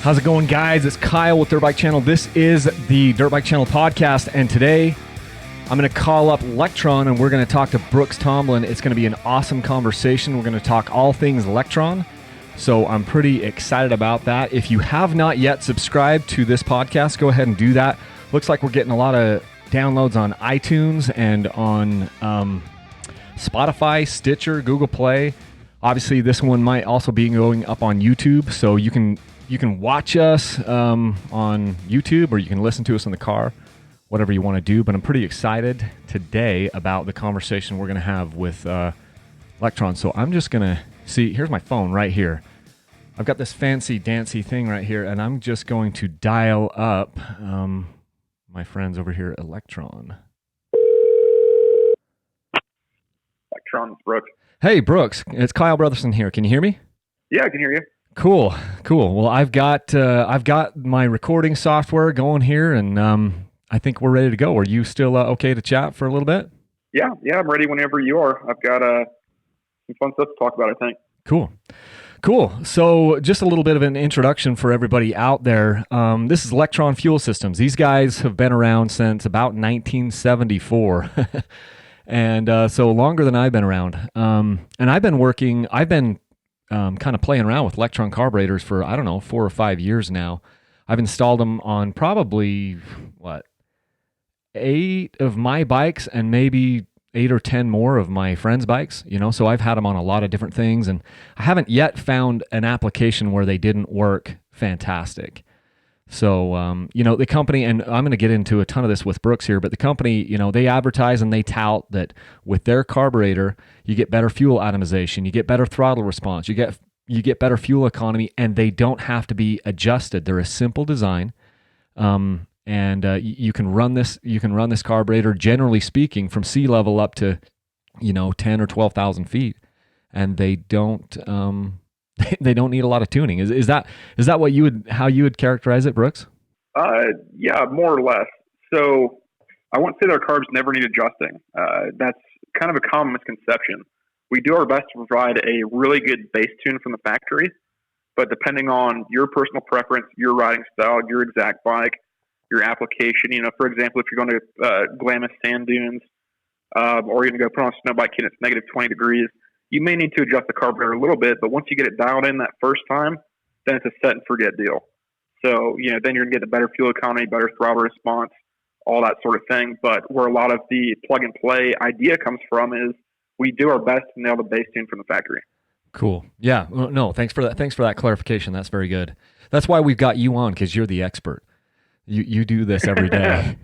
How's it going, guys? It's Kyle with Dirt Bike Channel. This is the Dirt Bike Channel podcast, and today I'm going to call up Lectron, and we're going to talk to Brooks Tomlin. It's going to be an awesome conversation. We're going to talk all things Lectron, so I'm pretty excited about that. If you have not yet subscribed to this podcast, go ahead and do that. Looks like we're getting a lot of downloads on iTunes and on Spotify, Stitcher, Google Play. Obviously, this one might also be going up on YouTube, so you can watch us on YouTube, or you can listen to us in the car, whatever you want to do. But I'm pretty excited today about the conversation we're going to have with Lectron. So I'm just going to see, here's my phone right here. I've got this fancy dancy thing right here, and I'm just going to dial up my friends over here at Lectron. Lectron, Brooks. Hey, Brooks. It's Kyle Brotherson here. Can you hear me? Yeah, I can hear you. Cool. Well, I've got my recording software going here, and I think we're ready to go. Are you still okay to chat for a little bit? Yeah, I'm ready whenever you are. I've got some fun stuff to talk about, I think. Cool. So just a little bit of an introduction for everybody out there. This is Lectron Fuel Systems. These guys have been around since about 1974. And so longer than I've been around. And I've been kind of playing around with Lectron carburetors for, 4 or 5 years now. I've installed them on probably, 8 of my bikes and maybe 8 or 10 more of my friends' bikes, so I've had them on a lot of different things, and I haven't yet found an application where they didn't work fantastic. So, the company, and I'm going to get into a ton of this with Brooks here, but the company, they advertise and they tout that with their carburetor, you get better fuel atomization, you get better throttle response, you get better fuel economy, and they don't have to be adjusted. They're a simple design. And you can run this carburetor, generally speaking, from sea level up to 10 or 12,000 feet, and they don't need a lot of tuning. Is that how you would characterize it, Brooks? Yeah, more or less. So I won't say that our carbs never need adjusting. That's kind of a common misconception. We do our best to provide a really good base tune from the factory, but depending on your personal preference, your riding style, your exact bike, your application, for example, if you're going to Glamis sand dunes, or you're going to go put on a snow bike and it's negative 20 degrees, you may need to adjust the carburetor a little bit, but once you get it dialed in that first time, then it's a set and forget deal. So, then you're going to get a better fuel economy, better throttle response, all that sort of thing. But where a lot of the plug and play idea comes from is we do our best to nail the base tune from the factory. Cool. Yeah. No, thanks for that. Thanks for that clarification. That's very good. That's why we've got you on, because you're the expert. You do this every day.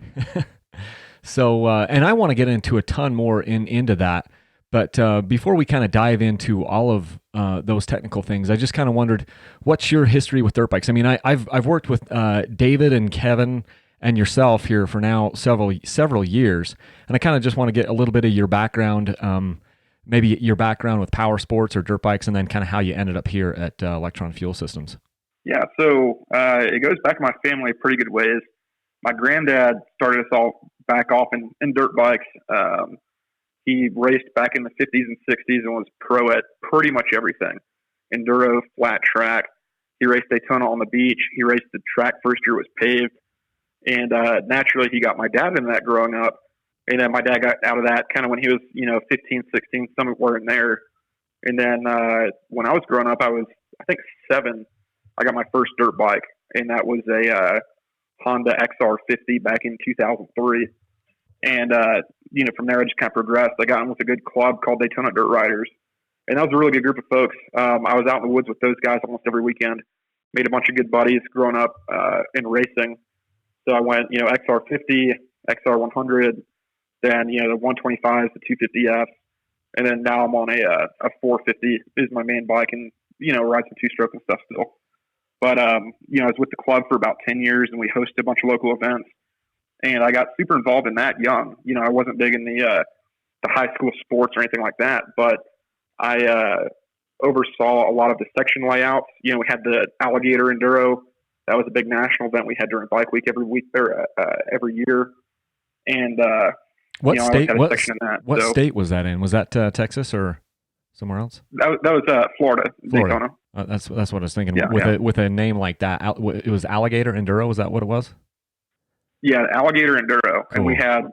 So, and I want to get into a ton more into that. But before we kind of dive into all of those technical things, I just kind of wondered, what's your history with dirt bikes? I mean, I've worked with David and Kevin and yourself here for now several years, and I kind of just want to get a little bit of your background, maybe your background with power sports or dirt bikes, and then kind of how you ended up here at Lectron Fuel Systems. Yeah, so it goes back in my family pretty good ways. My granddad started us all back off in dirt bikes. He raced back in the 50s and 60s and was pro at pretty much everything. Enduro, flat track. He raced Daytona on the beach. He raced the track first year it was paved. And naturally, he got my dad into that growing up. And then my dad got out of that kind of when he was, 15, 16, somewhere in there. And then when I was growing up, I was, I think, 7. I got my first dirt bike, and that was a Honda XR50 back in 2003. And, from there, I just kind of progressed. I got in with a good club called Daytona Dirt Riders. And that was a really good group of folks. I was out in the woods with those guys almost every weekend. Made a bunch of good buddies growing up in racing. So I went, XR50, XR100, then, the 125s, the 250Fs. And then now I'm on a 450 is my main bike, and, ride some two-stroke and stuff still. But, I was with the club for about 10 years, and we hosted a bunch of local events. And I got super involved in that young. I wasn't big in the high school sports or anything like that, but I oversaw a lot of the section layouts. We had the Alligator Enduro. That was a big national event we had during Bike Week every year. And what state? What state was that in? Was that Texas or somewhere else? That was Florida, Daytona. That's what I was thinking. Yeah, With yeah. with a name like that, it was Alligator Enduro. Is that what it was? Yeah, Alligator Enduro. And we Cool. had,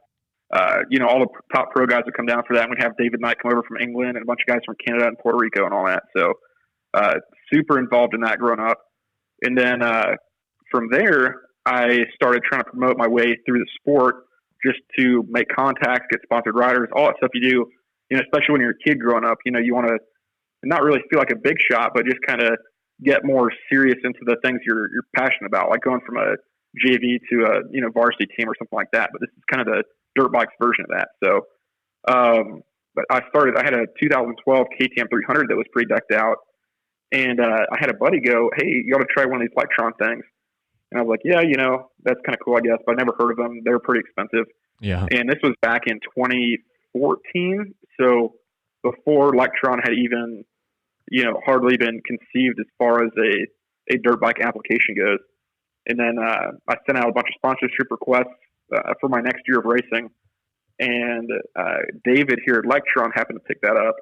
all the top pro guys would come down for that. And we'd have David Knight come over from England and a bunch of guys from Canada and Puerto Rico and all that. So super involved in that growing up. And then from there, I started trying to promote my way through the sport just to make contacts, get sponsored riders, all that stuff you do, especially when you're a kid growing up. You want to not really feel like a big shot, but just kind of get more serious into the things you're passionate about, like going from a JV to a varsity team or something like that. But this is kind of the dirt bikes version of that. So, but I had a 2012 KTM 300 that was pretty decked out, and I had a buddy go, "Hey, you ought to try one of these Lectron things." And I was like, "Yeah, that's kind of cool, I guess." But I never heard of them. They were pretty expensive. Yeah. And this was back in 2014, so before Lectron had even hardly been conceived as far as a dirt bike application goes. And then I sent out a bunch of sponsorship requests for my next year of racing. And David here at Lectron happened to pick that up.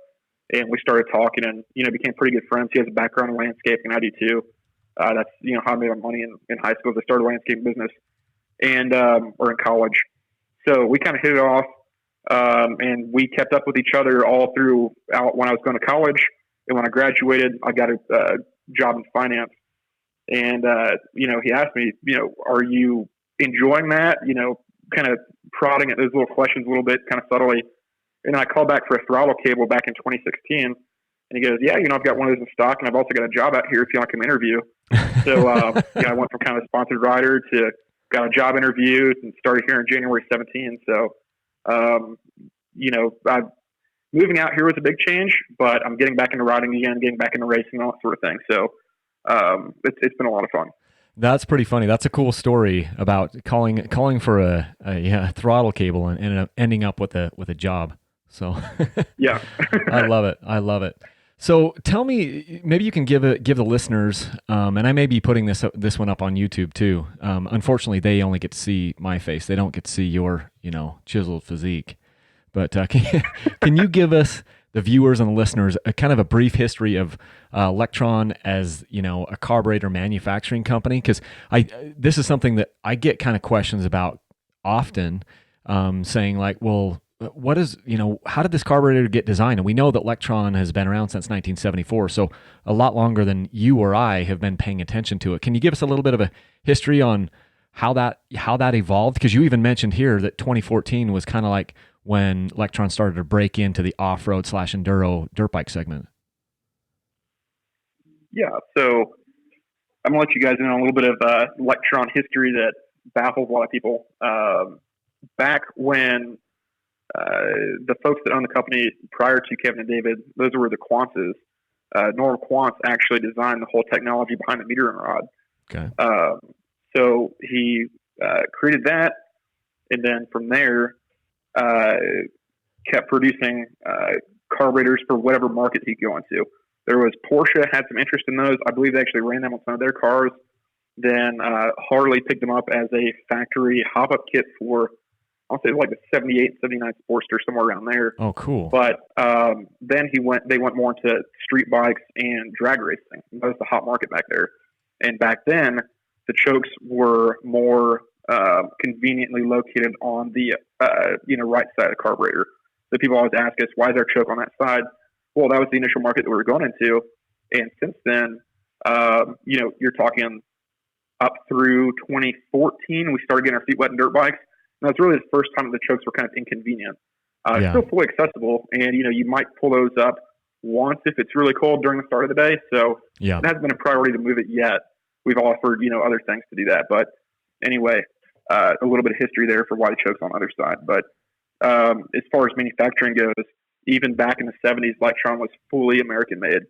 And we started talking and, became pretty good friends. He has a background in landscaping. I do too. That's, how I made my money in high school. I started a landscaping business and or in college. So we kind of hit it off. And we kept up with each other all throughout when I was going to college. And when I graduated, I got a job in finance. And, he asked me, are you enjoying that? Kind of prodding at those little questions a little bit, kind of subtly. And I called back for a throttle cable back in 2016. And he goes, yeah, I've got one of those in stock, and I've also got a job out here if you want to come interview. So, I went from kind of a sponsored rider to got a job interview and started here in January 17. So, moving out here was a big change, but I'm getting back into riding again, getting back into racing, all that sort of thing. So it's been a lot of fun. That's pretty funny. That's a cool story about calling for a throttle cable and ending up with a job. So yeah, I love it. I love it. So tell me, maybe you can give the listeners, and I may be putting this one up on YouTube too. Unfortunately, they only get to see my face. They don't get to see your chiseled physique. But can you give us, the viewers and the listeners, a kind of a brief history of Lectron as a carburetor manufacturing company? Because this is something that I get kind of questions about often, saying like, well, what is how did this carburetor get designed? And we know that Lectron has been around since 1974, so a lot longer than you or I have been paying attention to it. Can you give us a little bit of a history on how that evolved? Because you even mentioned here that 2014 was kind of like when Lectron started to break into the off-road / enduro dirt bike segment. Yeah, so I'm going to let you guys in on a little bit of Lectron history that baffles a lot of people. Back when the folks that owned the company prior to Kevin and David, those were the Quantzes. Norm Quantz actually designed the whole technology behind the metering rod. Okay. So he created that, and then from there, kept producing carburetors for whatever market he'd go into. There was Porsche had some interest in those. I believe they actually ran them on some of their cars. Then Harley picked them up as a factory hop-up kit for, I'll say like the 78, 79 Sportster, somewhere around there. Oh, cool. But then they went more into street bikes and drag racing. That was the hot market back there. And back then, the chokes were more conveniently located on the right side of the carburetor. So people always ask us, why is our choke on that side? Well, that was the initial market that we were going into. And since then, you're talking up through 2014, we started getting our feet wet in dirt bikes. And that's really the first time that the chokes were kind of inconvenient. Still fully accessible, and you might pull those up once if it's really cold during the start of the day. So it hasn't been a priority to move it yet. We've offered other things to do that, but anyway, a little bit of history there for why the choke's on the other side. But as far as manufacturing goes, even back in the 70s, Lectron was fully American made.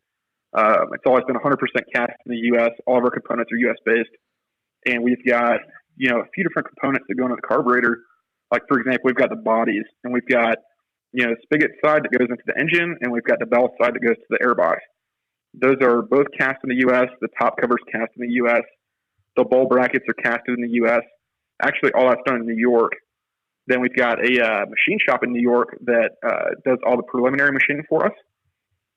It's always been 100% cast in the U.S. All of our components are U.S. based, and we've got a few different components that go into the carburetor. Like, for example, we've got the bodies, and we've got the spigot side that goes into the engine, and we've got the bell side that goes to the airbox. Those are both cast in the U.S. The top cover's cast in the U.S. The bowl brackets are casted in the U.S. Actually, all that's done in New York. Then we've got a machine shop in New York that does all the preliminary machining for us.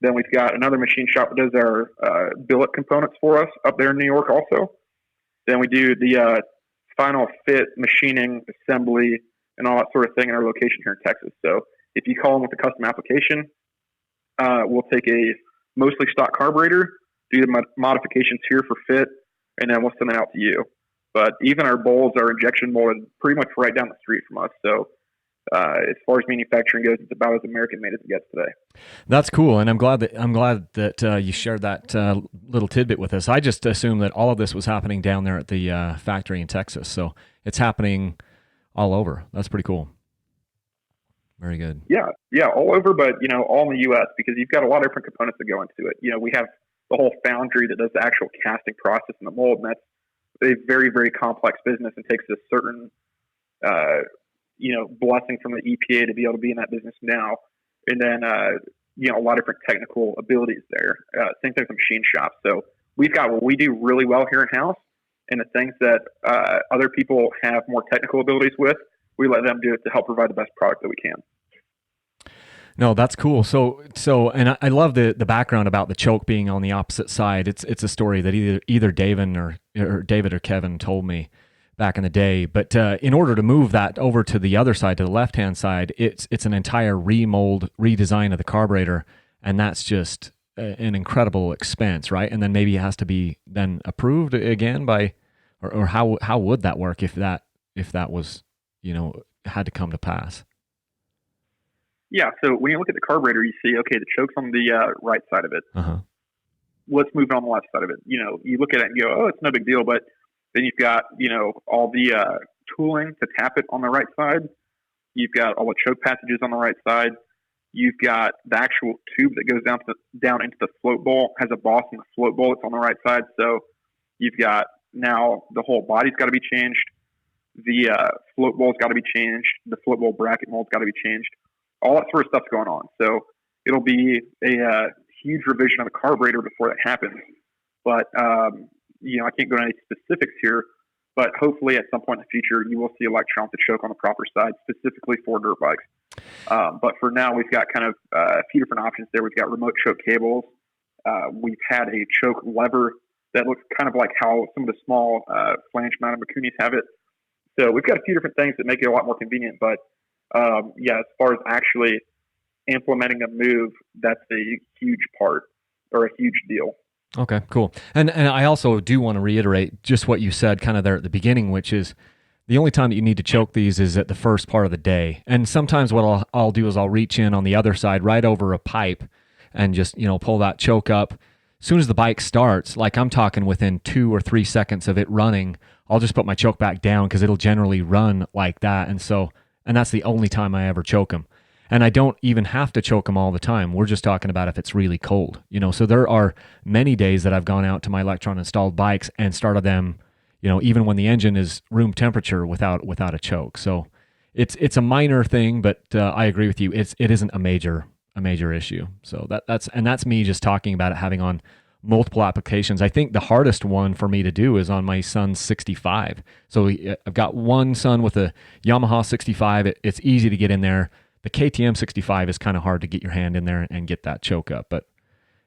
Then we've got another machine shop that does our billet components for us up there in New York also. Then we do the final fit, machining, assembly, and all that sort of thing in our location here in Texas. So if you call them with a custom application, we'll take a mostly stock carburetor, do the modifications here for fit, and then we'll send it out to you. But even our bowls are injection molded pretty much right down the street from us. So as far as manufacturing goes, it's about as American made as it gets today. That's cool, and I'm glad that you shared that little tidbit with us. I just assumed that all of this was happening down there at the factory in Texas, so it's happening all over. That's pretty cool. Very good. Yeah, all over, but all in the U.S. because you've got a lot of different components that go into it. We have the whole foundry that does the actual casting process in the mold, and that's a very, very complex business and takes a certain blessing from the EPA to be able to be in that business now. And then, a lot of different technical abilities there. Same thing with the machine shop. So we've got what we do really well here in-house, and the things that other people have more technical abilities with, we let them do it to help provide the best product that we can. No, that's cool. So, and I love the background about the choke being on the opposite side. It's a story that either David or Kevin told me back in the day. But in order to move that over to the other side, to the left-hand side, it's an entire redesign of the carburetor, and that's just an incredible expense, right? And then maybe it has to be then approved again by, or how would that work if that was had to come to pass? Yeah, so when you look at the carburetor, you see, okay, the choke's on the right side of it. Uh-huh. Let's move it on the left side of it. You look at it and go, oh, it's no big deal, but then you've got, all the tooling to tap it on the right side. You've got all the choke passages on the right side. You've got the actual tube that goes down into the float bowl, has a boss in the float bowl. It's on the right side. So you've got now the whole body's got to be changed. The float bowl's got to be changed. The float bowl bracket mold's got to be changed. All that sort of stuff's going on. So it'll be a huge revision of the carburetor before that happens. But, I can't go into any specifics here, but hopefully at some point in the future, you will see Lectron with the choke on the proper side, specifically for dirt bikes. But for now, we've got kind of a few different options there. We've got remote choke cables. We've had a choke lever that looks kind of like how some of the small flange-mounted Makunis have it. So we've got a few different things that make it a lot more convenient, but as far as actually implementing a move, that's a huge part or a huge deal. Okay, cool. And I also do want to reiterate just what you said kind of there at the beginning, which is the only time that you need to choke these is at the first part of the day. And sometimes what I'll do is I'll reach in on the other side right over a pipe and just, pull that choke up. As soon as the bike starts, like I'm talking within 2 or 3 seconds of it running, I'll just put my choke back down because it'll generally run like that. And that's the only time I ever choke them. And I don't even have to choke them all the time. We're just talking about if it's really cold, So there are many days that I've gone out to my Lectron installed bikes and started them, even when the engine is room temperature without a choke. So it's a minor thing, but I agree with you. It isn't a major issue. So that's me just talking about it having on multiple applications. I think the hardest one for me to do is on my son's 65. So I've got one son with a Yamaha 65. It's easy to get in there. The KTM 65 is kind of hard to get your hand in there and get that choke up. But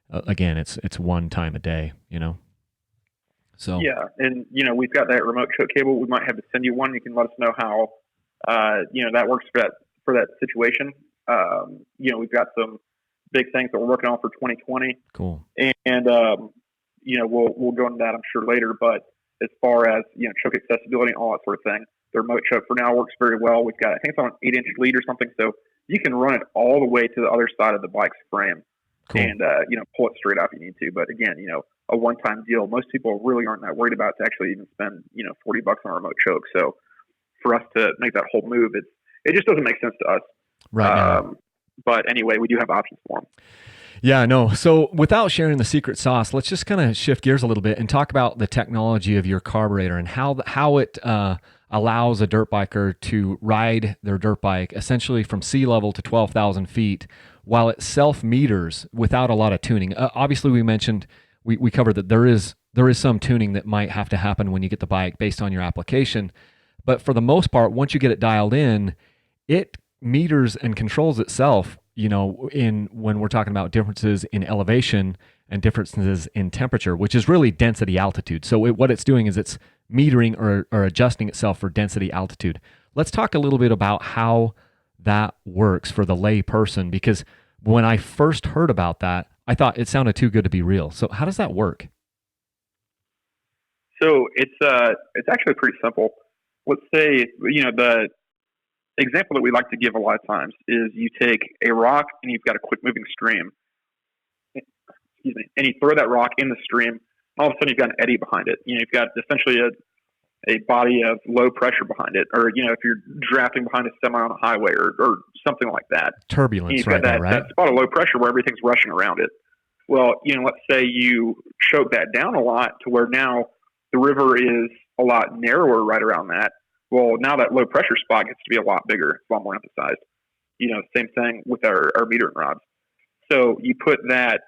again, it's one time a day, So yeah, and we've got that remote choke cable. We might have to send you one. You can let us know how that works for that situation. We've got some big things that we're working on for 2020. Cool. And we'll go into that I'm sure later. But as far as choke accessibility and all that sort of thing, the remote choke for now works very well. We've got, I think it's on an 8-inch lead or something, so you can run it all the way to the other side of the bike's frame. Cool. And pull it straight out if you need to. But again, a one-time deal. Most people really aren't that worried about to actually even spend $40 on a remote choke. So for us to make that whole move, it just doesn't make sense to us. Right. But anyway, we do have options for them. Yeah, no. So without sharing the secret sauce, let's just kind of shift gears a little bit and talk about the technology of your carburetor and how it allows a dirt biker to ride their dirt bike essentially from sea level to 12,000 feet while it self-meters without a lot of tuning. Obviously, we mentioned, we covered that there is some tuning that might have to happen when you get the bike based on your application. But for the most part, once you get it dialed in, it meters and controls itself, in when we're talking about differences in elevation and differences in temperature, which is really density altitude. So what it's doing is it's metering or adjusting itself for density altitude. Let's talk a little bit about how that works for the lay person, because when I first heard about that, I thought it sounded too good to be real. So how does that work? So it's actually pretty simple. Let's say, the example that we like to give a lot of times is you take a rock and you've got a quick moving stream, and you throw that rock in the stream. All of a sudden you've got an eddy behind it. You've got essentially a body of low pressure behind it, or if you're drafting behind a semi on a highway or something like that. Turbulence, you've got that spot of low pressure where everything's rushing around it. Well, let's say you choke that down a lot to where now the river is a lot narrower right around that. Well, now that low pressure spot gets to be a lot bigger, it's a lot more emphasized. Same thing with our metering rods. So you put that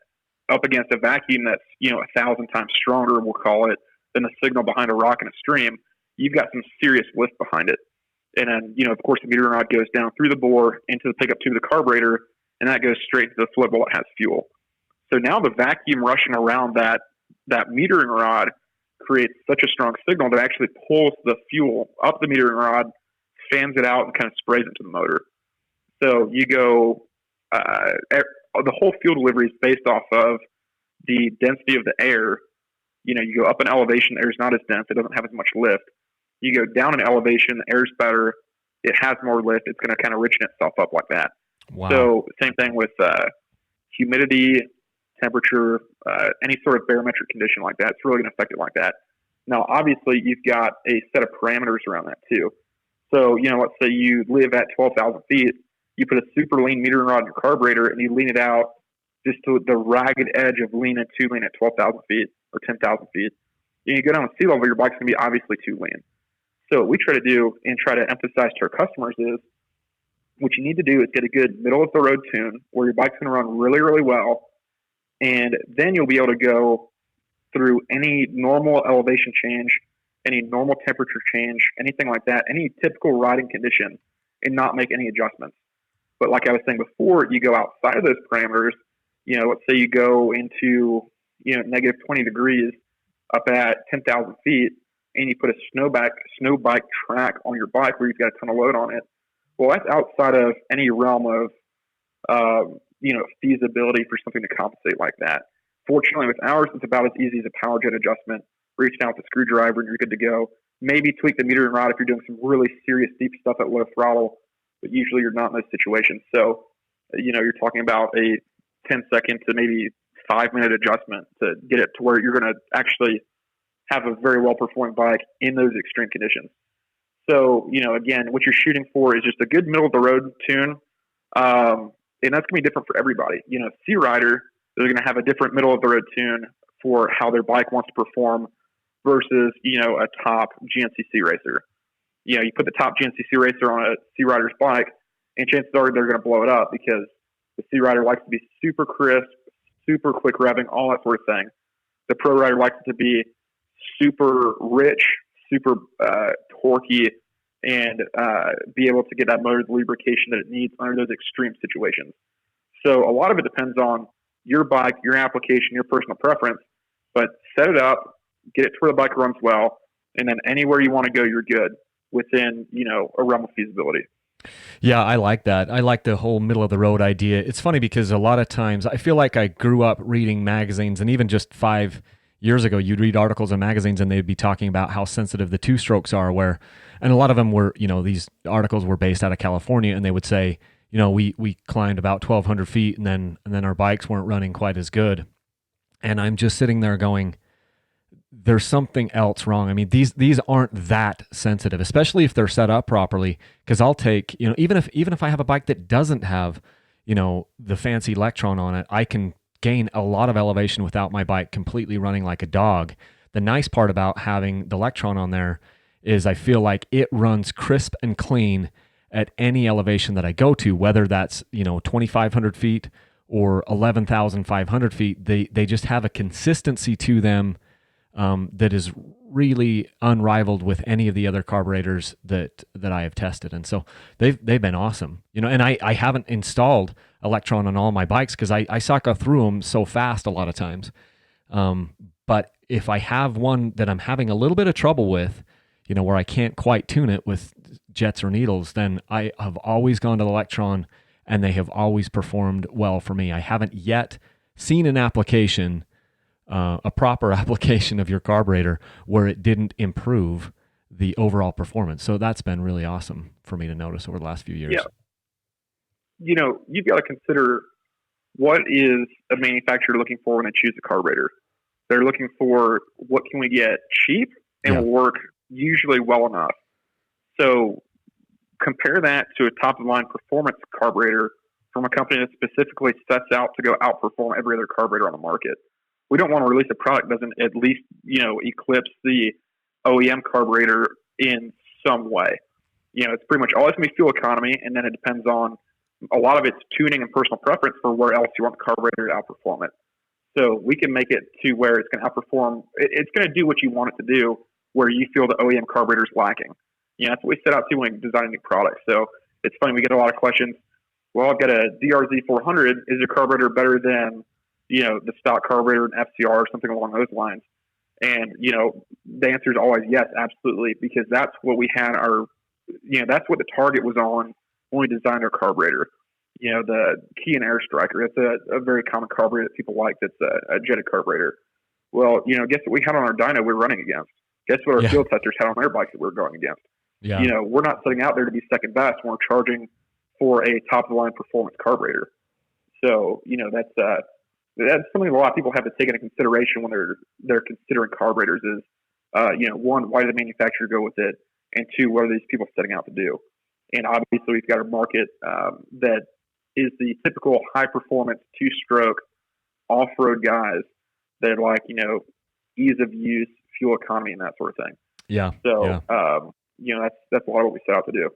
up against a vacuum that's 1,000 times stronger, we'll call it, than the signal behind a rock in a stream. You've got some serious lift behind it. And then, of course, the metering rod goes down through the bore into the pickup tube of the carburetor, and that goes straight to the float while it has fuel. So now the vacuum rushing around that metering rod creates such a strong signal that it actually pulls the fuel up the metering rod, fans it out, and kind of sprays into the motor. So you go, the whole fuel delivery is based off of the density of the air. You go up in elevation, the air's not as dense, it doesn't have as much lift. You go down in elevation, the air's better, it has more lift, it's going to kind of richen itself up like that. Wow. So same thing with humidity, temperature, any sort of barometric condition like that. It's really going to affect it like that. Now, obviously, you've got a set of parameters around that too. So, let's say you live at 12,000 feet, you put a super lean metering rod in your carburetor and you lean it out just to the ragged edge of lean at 12,000 feet or 10,000 feet. And you go down to sea level, your bike's going to be obviously too lean. So what we try to do and try to emphasize to our customers is what you need to do is get a good middle of the road tune where your bike's going to run really, really well. And then you'll be able to go through any normal elevation change, any normal temperature change, anything like that, any typical riding condition, and not make any adjustments. But like I was saying before, you go outside of those parameters, let's say you go into, negative 20 degrees up at 10,000 feet, and you put a snow bike track on your bike where you've got a ton of load on it. Well, that's outside of any realm of, feasibility for something to compensate like that. Fortunately, with ours, it's about as easy as a power jet adjustment. Reach down with a screwdriver and you're good to go. Maybe tweak the metering rod if you're doing some really serious deep stuff at low throttle, but usually you're not in those situations. So, you're talking about a 10-second to maybe 5-minute adjustment to get it to where you're going to actually have a very well-performing bike in those extreme conditions. So, again, what you're shooting for is just a good middle-of-the-road tune, and that's going to be different for everybody. Sea rider, they're going to have a different middle-of-the-road tune for how their bike wants to perform versus, a top GNCC racer. You put the top GNCC racer on a Sea Rider's bike, and chances are they're going to blow it up because the Sea Rider likes to be super crisp, super quick revving, all that sort of thing. The Pro Rider likes it to be super rich, super torquey, and be able to get that motor's lubrication that it needs under those extreme situations. So a lot of it depends on your bike, your application, your personal preference, but set it up, get it to where the bike runs well, and then anywhere you want to go, you're good within, a realm of feasibility. Yeah, I like that. I like the whole middle of the road idea. It's funny because a lot of times I feel like I grew up reading magazines, and even just 5 years ago, you'd read articles in magazines and they'd be talking about how sensitive the two strokes are, and a lot of them were, these articles were based out of California, and they would say, we climbed about 1,200 feet and then our bikes weren't running quite as good. And I'm just sitting there going, there's something else wrong. I mean, these aren't that sensitive, especially if they're set up properly. Because I'll take, even if I have a bike that doesn't have, the fancy Lectron on it, I can gain a lot of elevation without my bike completely running like a dog. The nice part about having the Lectron on there is I feel like it runs crisp and clean at any elevation that I go to, whether that's 2,500 feet or 11,500 feet. They just have a consistency to them that is really unrivaled with any of the other carburetors that I have tested. And so they've been awesome, and I haven't installed Lectron on all my bikes because I sucker through them so fast a lot of times. But if I have one that I'm having a little bit of trouble with, where I can't quite tune it with jets or needles, then I have always gone to the Lectron, and they have always performed well for me. I haven't yet seen an application, a proper application of your carburetor where it didn't improve the overall performance. So that's been really awesome for me to notice over the last few years. Yeah. You've got to consider, what is a manufacturer looking for when they choose a carburetor? They're looking for, what can we get cheap and will work usually well enough. So compare that to a top-of-the-line performance carburetor from a company that specifically sets out to go outperform every other carburetor on the market. We don't want to release a product that doesn't at least, eclipse the OEM carburetor in some way. It's pretty much always going to be fuel economy, and then it depends on, a lot of it's tuning and personal preference for where else you want the carburetor to outperform it. So we can make it to where it's going to outperform. It's going to do what you want it to do, where you feel the OEM carburetor is lacking. That's what we set out to when designing new products. So it's funny, we get a lot of questions. Well, I've got a DRZ 400. Is your carburetor better than, the stock carburetor, an FCR, or something along those lines? And, the answer is always yes, absolutely, because that's what we had that's what the target was on when we designed our carburetor. The Key and Air Striker, it's a very common carburetor that people like, that's a jetted carburetor. Well, guess what we had on our dyno we're running against? Guess what our field testers had on their bikes that we were going against? Yeah. We're not setting out there to be second best when we're charging for a top-of-the-line performance carburetor. So, that's something a lot of people have to take into consideration when they're considering carburetors is, one, why did the manufacturer go with it? And two, what are these people setting out to do? And obviously, we've got a market that is the typical high-performance, two-stroke, off-road guys that like, ease of use, fuel economy, and that sort of thing. Yeah. So, that's a lot of what we set out to do.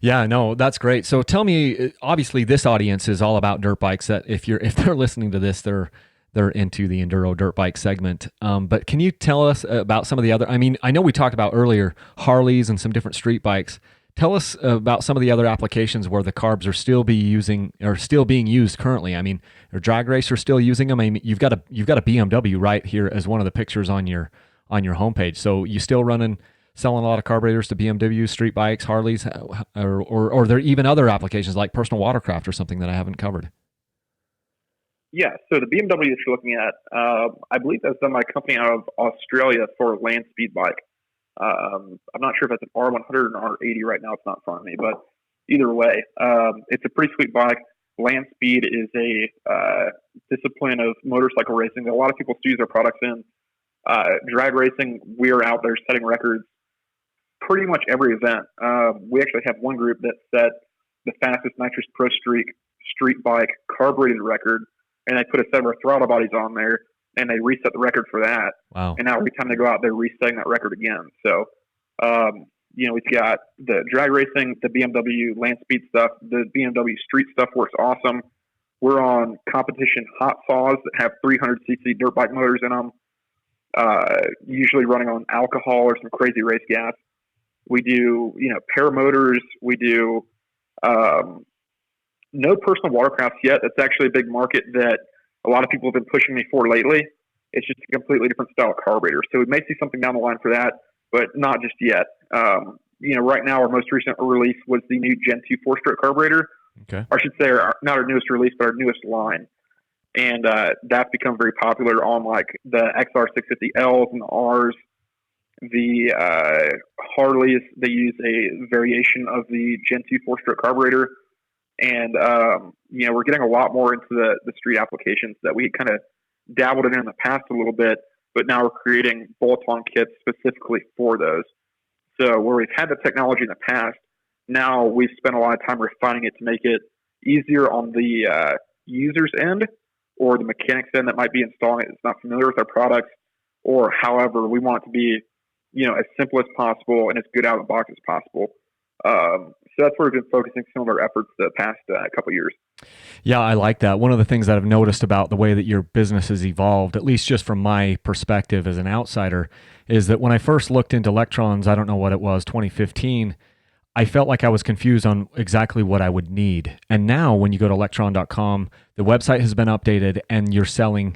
Yeah, no, that's great. So tell me, obviously this audience is all about dirt bikes. That if they're listening to this, they're into the enduro dirt bike segment. But can you tell us about some of the other? I mean, I know we talked about earlier Harleys and some different street bikes. Tell us about some of the other applications where the carbs are still being used currently. I mean, are drag racers still using them? I mean, you've got a BMW right here as one of the pictures on your homepage. So you still selling a lot of carburetors to BMW, street bikes, Harleys, or are there even other applications like personal watercraft or something that I haven't covered? Yeah, so the BMW that you're looking at, I believe that's done by a company out of Australia for a land speed bike. I'm not sure if it's an R100 or an R80 right now. It's not in front of me, but either way, it's a pretty sweet bike. Land speed is a discipline of motorcycle racing that a lot of people still use their products in. Drag racing, we're out there setting records pretty much every event. We actually have one group that set the fastest nitrous pro street bike carbureted record, and they put a set of our throttle bodies on there, and they reset the record for that. Wow. And now every time they go out, they're resetting that record again. So, we've got the drag racing, the BMW land speed stuff, the BMW street stuff works awesome. We're on competition hot saws that have 300cc dirt bike motors in them, usually running on alcohol or some crazy race gas. We do, paramotors. We do no personal watercrafts yet. That's actually a big market that a lot of people have been pushing me for lately. It's just a completely different style of carburetor. So we may see something down the line for that, but not just yet. Right now our most recent release was the new Gen 2 4-stroke carburetor. Okay. Or I should say not our newest release, but our newest line. And that's become very popular on like the XR650Ls and the Rs. The Harleys, they use a variation of the Gen 2 4-stroke carburetor. And, we're getting a lot more into the street applications that we kind of dabbled in the past a little bit, but now we're creating bolt-on kits specifically for those. So where we've had the technology in the past, now we've spent a lot of time refining it to make it easier on the user's end or the mechanic's end that might be installing it that's not familiar with our products, or however we want it to be, as simple as possible and as good out of the box as possible. So that's where we've been focusing some of our efforts the past couple of years. Yeah, I like that. One of the things that I've noticed about the way that your business has evolved, at least just from my perspective as an outsider, is that when I first looked into Lectrons, I don't know what it was, 2015, I felt like I was confused on exactly what I would need. And now when you go to lectron.com, the website has been updated and you're selling,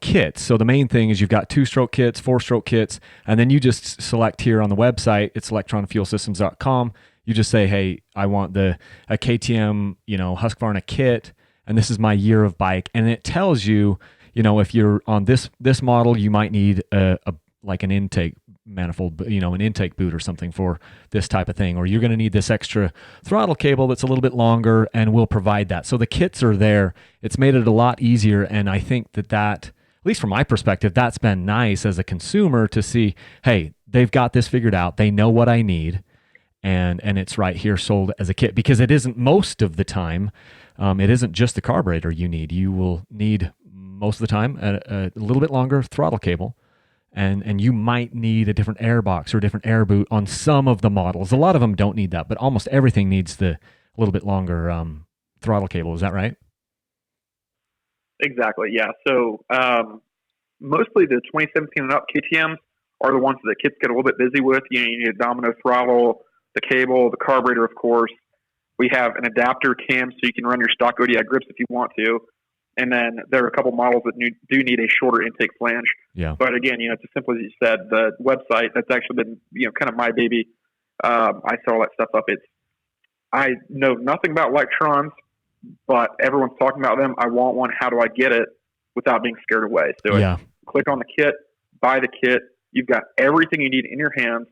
kits. So the main thing is you've got 2-stroke kits, 4-stroke kits, and then you just select here on the website, it's electronfuelsystems.com. You just say, "Hey, I want a KTM, Husqvarna kit, and this is my year of bike." And it tells you, if you're on this model, you might need a like an intake manifold, an intake boot or something for this type of thing, or you're going to need this extra throttle cable that's a little bit longer, and we'll provide that. So the kits are there. It's made it a lot easier, and I think that at least from my perspective, that's been nice as a consumer to see, hey, they've got this figured out. They know what I need, and it's right here sold as a kit, because it isn't most of the time. It isn't just the carburetor you need. You will need most of the time a little bit longer throttle cable. And you might need a different air box or a different air boot on some of the models. A lot of them don't need that, but almost everything needs the little bit longer throttle cable. Is that right? Exactly. Yeah. So mostly the 2017 and up KTM's are the ones that the kits get a little bit busy with. You need a domino throttle, the cable, the carburetor, of course. We have an adapter cam so you can run your stock ODI grips if you want to. And then there are a couple models that do need a shorter intake flange. Yeah. But again, it's as simple as you said. The website, that's actually been, kind of my baby. I saw all that stuff up. I know nothing about Lectrons, but everyone's talking about them. I want one. How do I get it without being scared away? So Yeah. click on the kit, buy the kit. You've got everything you need in your hands.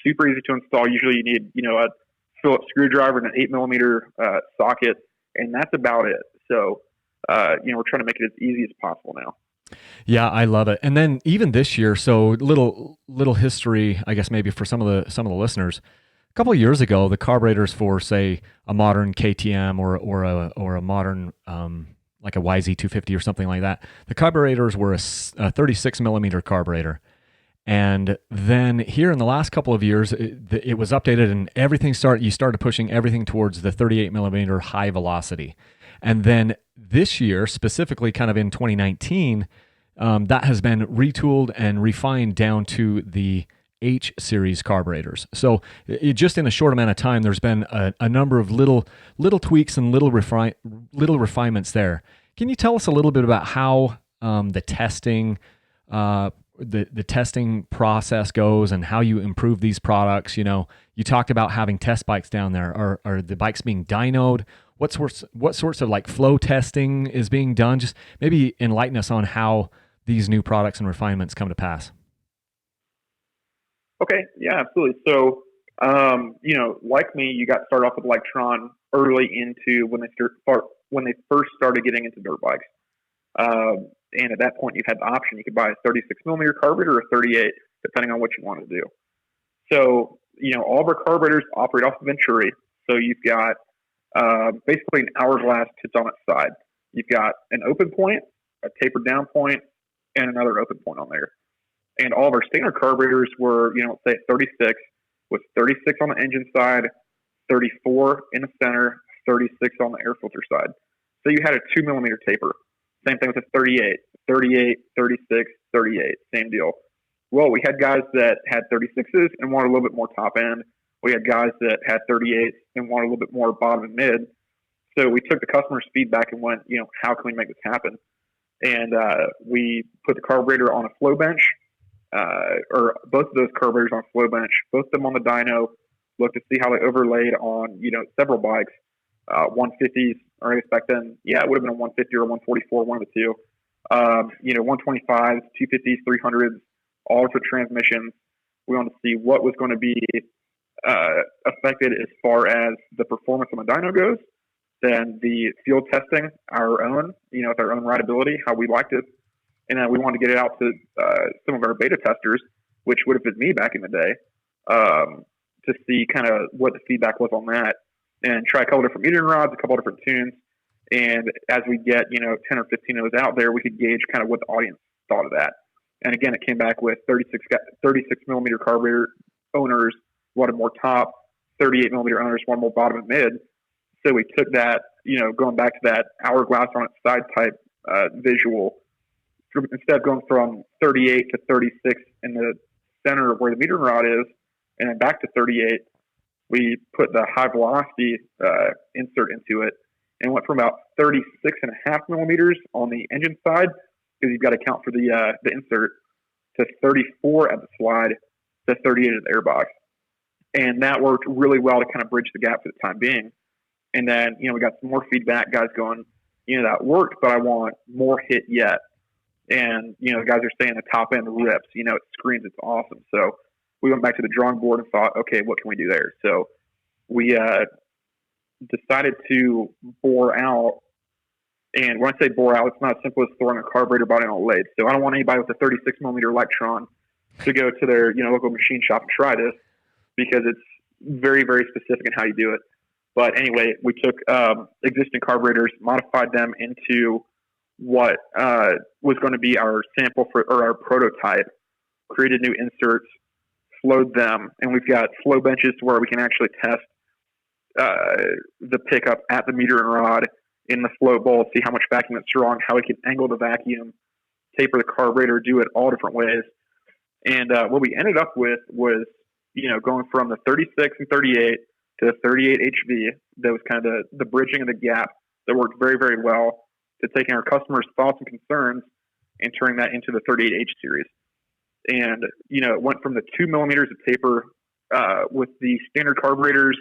Super easy to install. Usually you need, a Phillips screwdriver and an 8 millimeter socket, and that's about it. So, we're trying to make it as easy as possible now. Yeah, I love it. And then even this year, so little history, I guess maybe for some of the listeners. A couple of years ago, the carburetors for, say, a modern KTM or a modern like a YZ250 or something like that, the carburetors were a 36 millimeter carburetor. And then here in the last couple of years, it was updated, and you started pushing everything towards the 38 millimeter high velocity. And then this year, specifically kind of in 2019, that has been retooled and refined down to the H series carburetors. So just in a short amount of time, there's been a number of little tweaks and little refinements there. Can you tell us a little bit about how the testing the testing process goes and how you improve these products? You talked about having test bikes down there. Are the bikes being dynoed? What sorts of like flow testing is being done? Just maybe enlighten us on how these new products and refinements come to pass. Okay, yeah, absolutely. So, like me, you got started off with Lectron early into when they first started getting into dirt bikes. And at that point, you had the option. You could buy a 36 millimeter carburetor or a 38, depending on what you wanted to do. So, all of our carburetors operate off of Venturi. So you've got basically an hourglass tip on its side. You've got an open point, a tapered down point, and another open point on there. And all of our standard carburetors were, say 36, with 36 on the engine side, 34 in the center, 36 on the air filter side. So you had a 2 millimeter taper. Same thing with a 38, 38, 36, 38, same deal. Well, we had guys that had 36s and wanted a little bit more top end. We had guys that had 38s and wanted a little bit more bottom and mid. So we took the customer's feedback and went, how can we make this happen? And we put the carburetor on a flow bench, or both of those carburetors on a flow bench, both of them on the dyno, looked to see how they overlaid on, several bikes, 150s, or I guess back then, it would have been a 150 or a 144, one of the two. 125s, 250s, 300s, all different transmissions. We wanted to see what was going to be affected as far as the performance on the dyno goes. Then the field testing, our own, with our own rideability, how we liked it. And then we wanted to get it out to some of our beta testers, which would have been me back in the day, to see kind of what the feedback was on that. And try a couple different metering rods, a couple different tunes. And as we get, 10 or 15 of those out there, we could gauge kind of what the audience thought of that. And again, it came back with 36 millimeter carburetor owners wanted more top, 38 millimeter owners wanted more bottom and mid. So we took that, going back to that hourglass on its side type visual, instead of going from 38 to 36 in the center of where the metering rod is, and then back to 38, we put the high velocity insert into it, and went from about 36.5 millimeters on the engine side, because you've got to count for the insert, to 34 at the slide, to 38 at the airbox. And that worked really well to kind of bridge the gap for the time being. And then, we got some more feedback, guys going, that worked, but I want more hit yet. And, the guys are saying the top end rips, it screams, it's awesome. So we went back to the drawing board and thought, okay, what can we do there? So we decided to bore out. And when I say bore out, it's not as simple as throwing a carburetor body on a lathe. So I don't want anybody with a 36 millimeter Lectron to go to their, local machine shop and try this, because it's very, very specific in how you do it. But anyway, we took existing carburetors, modified them into what was going to be our sample or our prototype, created new inserts, flowed them, and we've got flow benches to where we can actually test the pickup at the metering rod in the flow bowl, see how much vacuum it's drawing, how we can angle the vacuum, taper the carburetor, do it all different ways. And what we ended up with was, going from the 36 and 38 to the 38 HV. That was kind of the bridging of the gap that worked very, very well, to taking our customers' thoughts and concerns and turning that into the 38H series. And, it went from the 2 millimeters of taper with the standard carburetors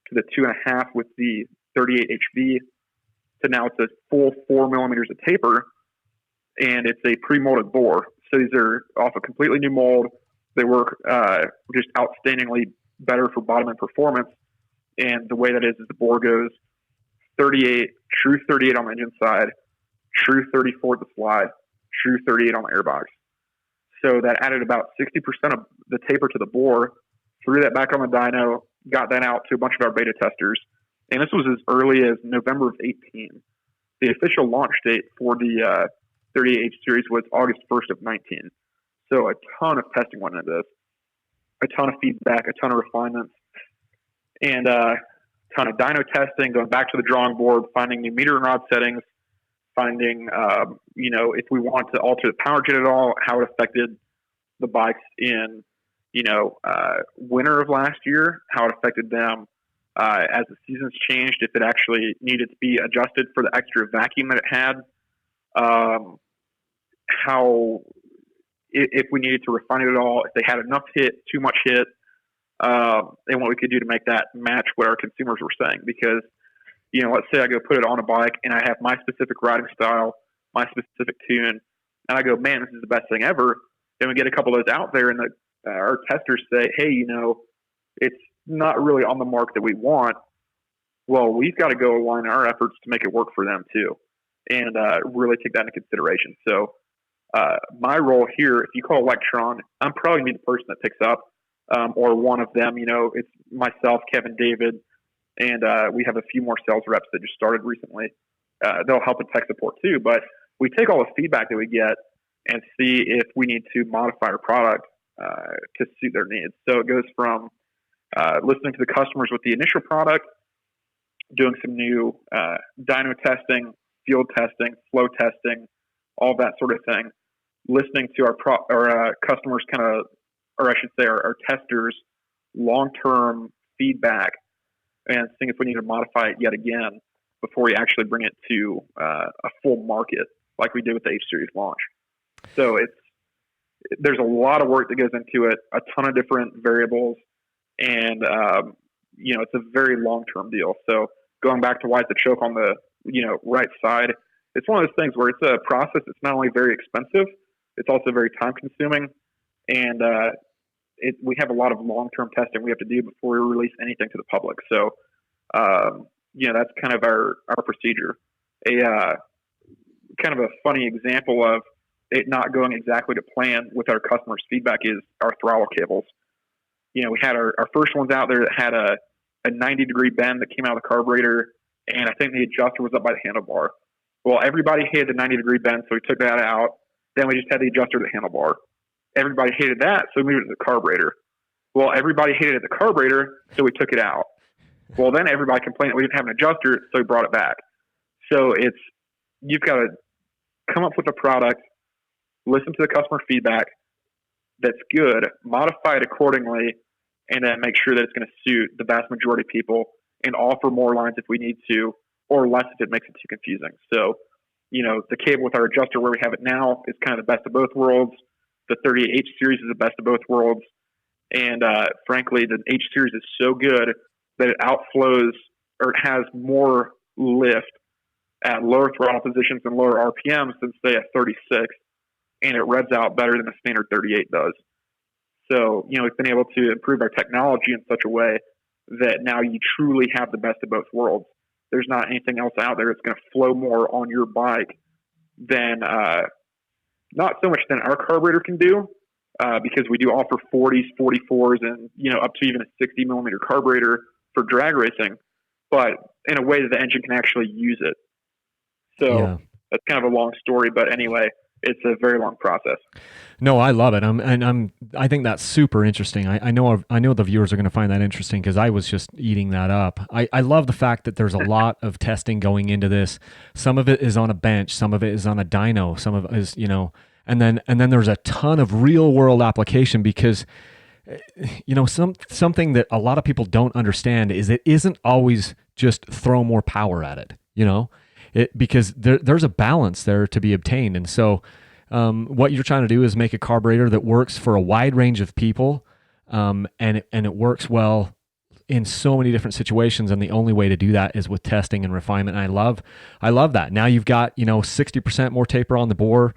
to the 2.5 with the 38 HV, to now it's a full 4 millimeters of taper, and it's a pre-molded bore. So these are off a completely new mold. They work just outstandingly better for bottom end performance. And the way that is the bore goes 38, true 38 on the engine side, true 34 at the slide, true 38 on the airbox. So that added about 60% of the taper to the bore, threw that back on the dyno, got that out to a bunch of our beta testers. And this was as early as November of 18. The official launch date for the 38H series was August 1st of 19. So a ton of testing went into this, a ton of feedback, a ton of refinements, and a ton of dyno testing, going back to the drawing board, finding new meter and rod settings, finding, if we want to alter the power gen at all, how it affected the bikes in, winter of last year, how it affected them as the seasons changed, if it actually needed to be adjusted for the extra vacuum that it had, how, if we needed to refine it at all, if they had enough hit, too much hit, and what we could do to make that match what our consumers were saying. Because, let's say I go put it on a bike and I have my specific riding style, my specific tune, and I go, man, this is the best thing ever. Then we get a couple of those out there, and our testers say, hey, it's not really on the mark that we want. Well, we've got to go align our efforts to make it work for them too, and really take that into consideration. So my role here, if you call Lectron, I'm probably going to be the person that picks up, or one of them. It's myself, Kevin, David, and we have a few more sales reps that just started recently. They'll help with tech support too, but we take all the feedback that we get and see if we need to modify our product to suit their needs. So it goes from listening to the customers with the initial product, doing some new dyno testing, field testing, flow testing, all that sort of thing, listening to our customers our testers' long-term feedback, and seeing if we need to modify it yet again before we actually bring it to a full market like we did with the H Series launch. So there's a lot of work that goes into it, a ton of different variables, and it's a very long-term deal. So going back to why it's a choke on the right side, it's one of those things where it's a process that's not only very expensive, it's also very time-consuming, and we have a lot of long-term testing we have to do before we release anything to the public. So that's kind of our procedure. A kind of a funny example of it not going exactly to plan with our customers' feedback is our throttle cables. We had our first ones out there that had a 90-degree bend that came out of the carburetor, and I think the adjuster was up by the handlebar. Well, everybody hated the 90-degree bend, so we took that out. Then we just had the adjuster to the handlebar. Everybody hated that, so we moved it to the carburetor. Well, everybody hated the carburetor, so we took it out. Well, then everybody complained that we didn't have an adjuster, so we brought it back. So you've got to come up with a product, listen to the customer feedback that's good, modify it accordingly, and then make sure that it's going to suit the vast majority of people, and offer more lines if we need to, or less if it makes it too confusing. So, the cable with our adjuster where we have it now is kind of the best of both worlds. The 38H series is the best of both worlds. And frankly, the H series is so good that it outflows, or it has more lift at lower throttle positions and lower RPMs than, say, a 36, and it revs out better than a standard 38 does. So, we've been able to improve our technology in such a way that now you truly have the best of both worlds. There's not anything else out there that's going to flow more on your bike than, not so much than our carburetor can do, because we do offer 40s, 44s, and, up to even a 60 millimeter carburetor for drag racing, but in a way that the engine can actually use it. So That's kind of a long story, but anyway, it's a very long process. No, I love it. I think that's super interesting. I know the viewers are going to find that interesting because I was just eating that up. I love the fact that there's a lot of testing going into this. Some of it is on a bench, some of it is on a dyno, some of it is, and then there's a ton of real world application because something that a lot of people don't understand is it isn't always just throw more power at it, because there's a balance there to be obtained. And so what you're trying to do is make a carburetor that works for a wide range of people, and it works well in so many different situations. And the only way to do that is with testing and refinement. And I love that. Now you've got 60% more taper on the bore,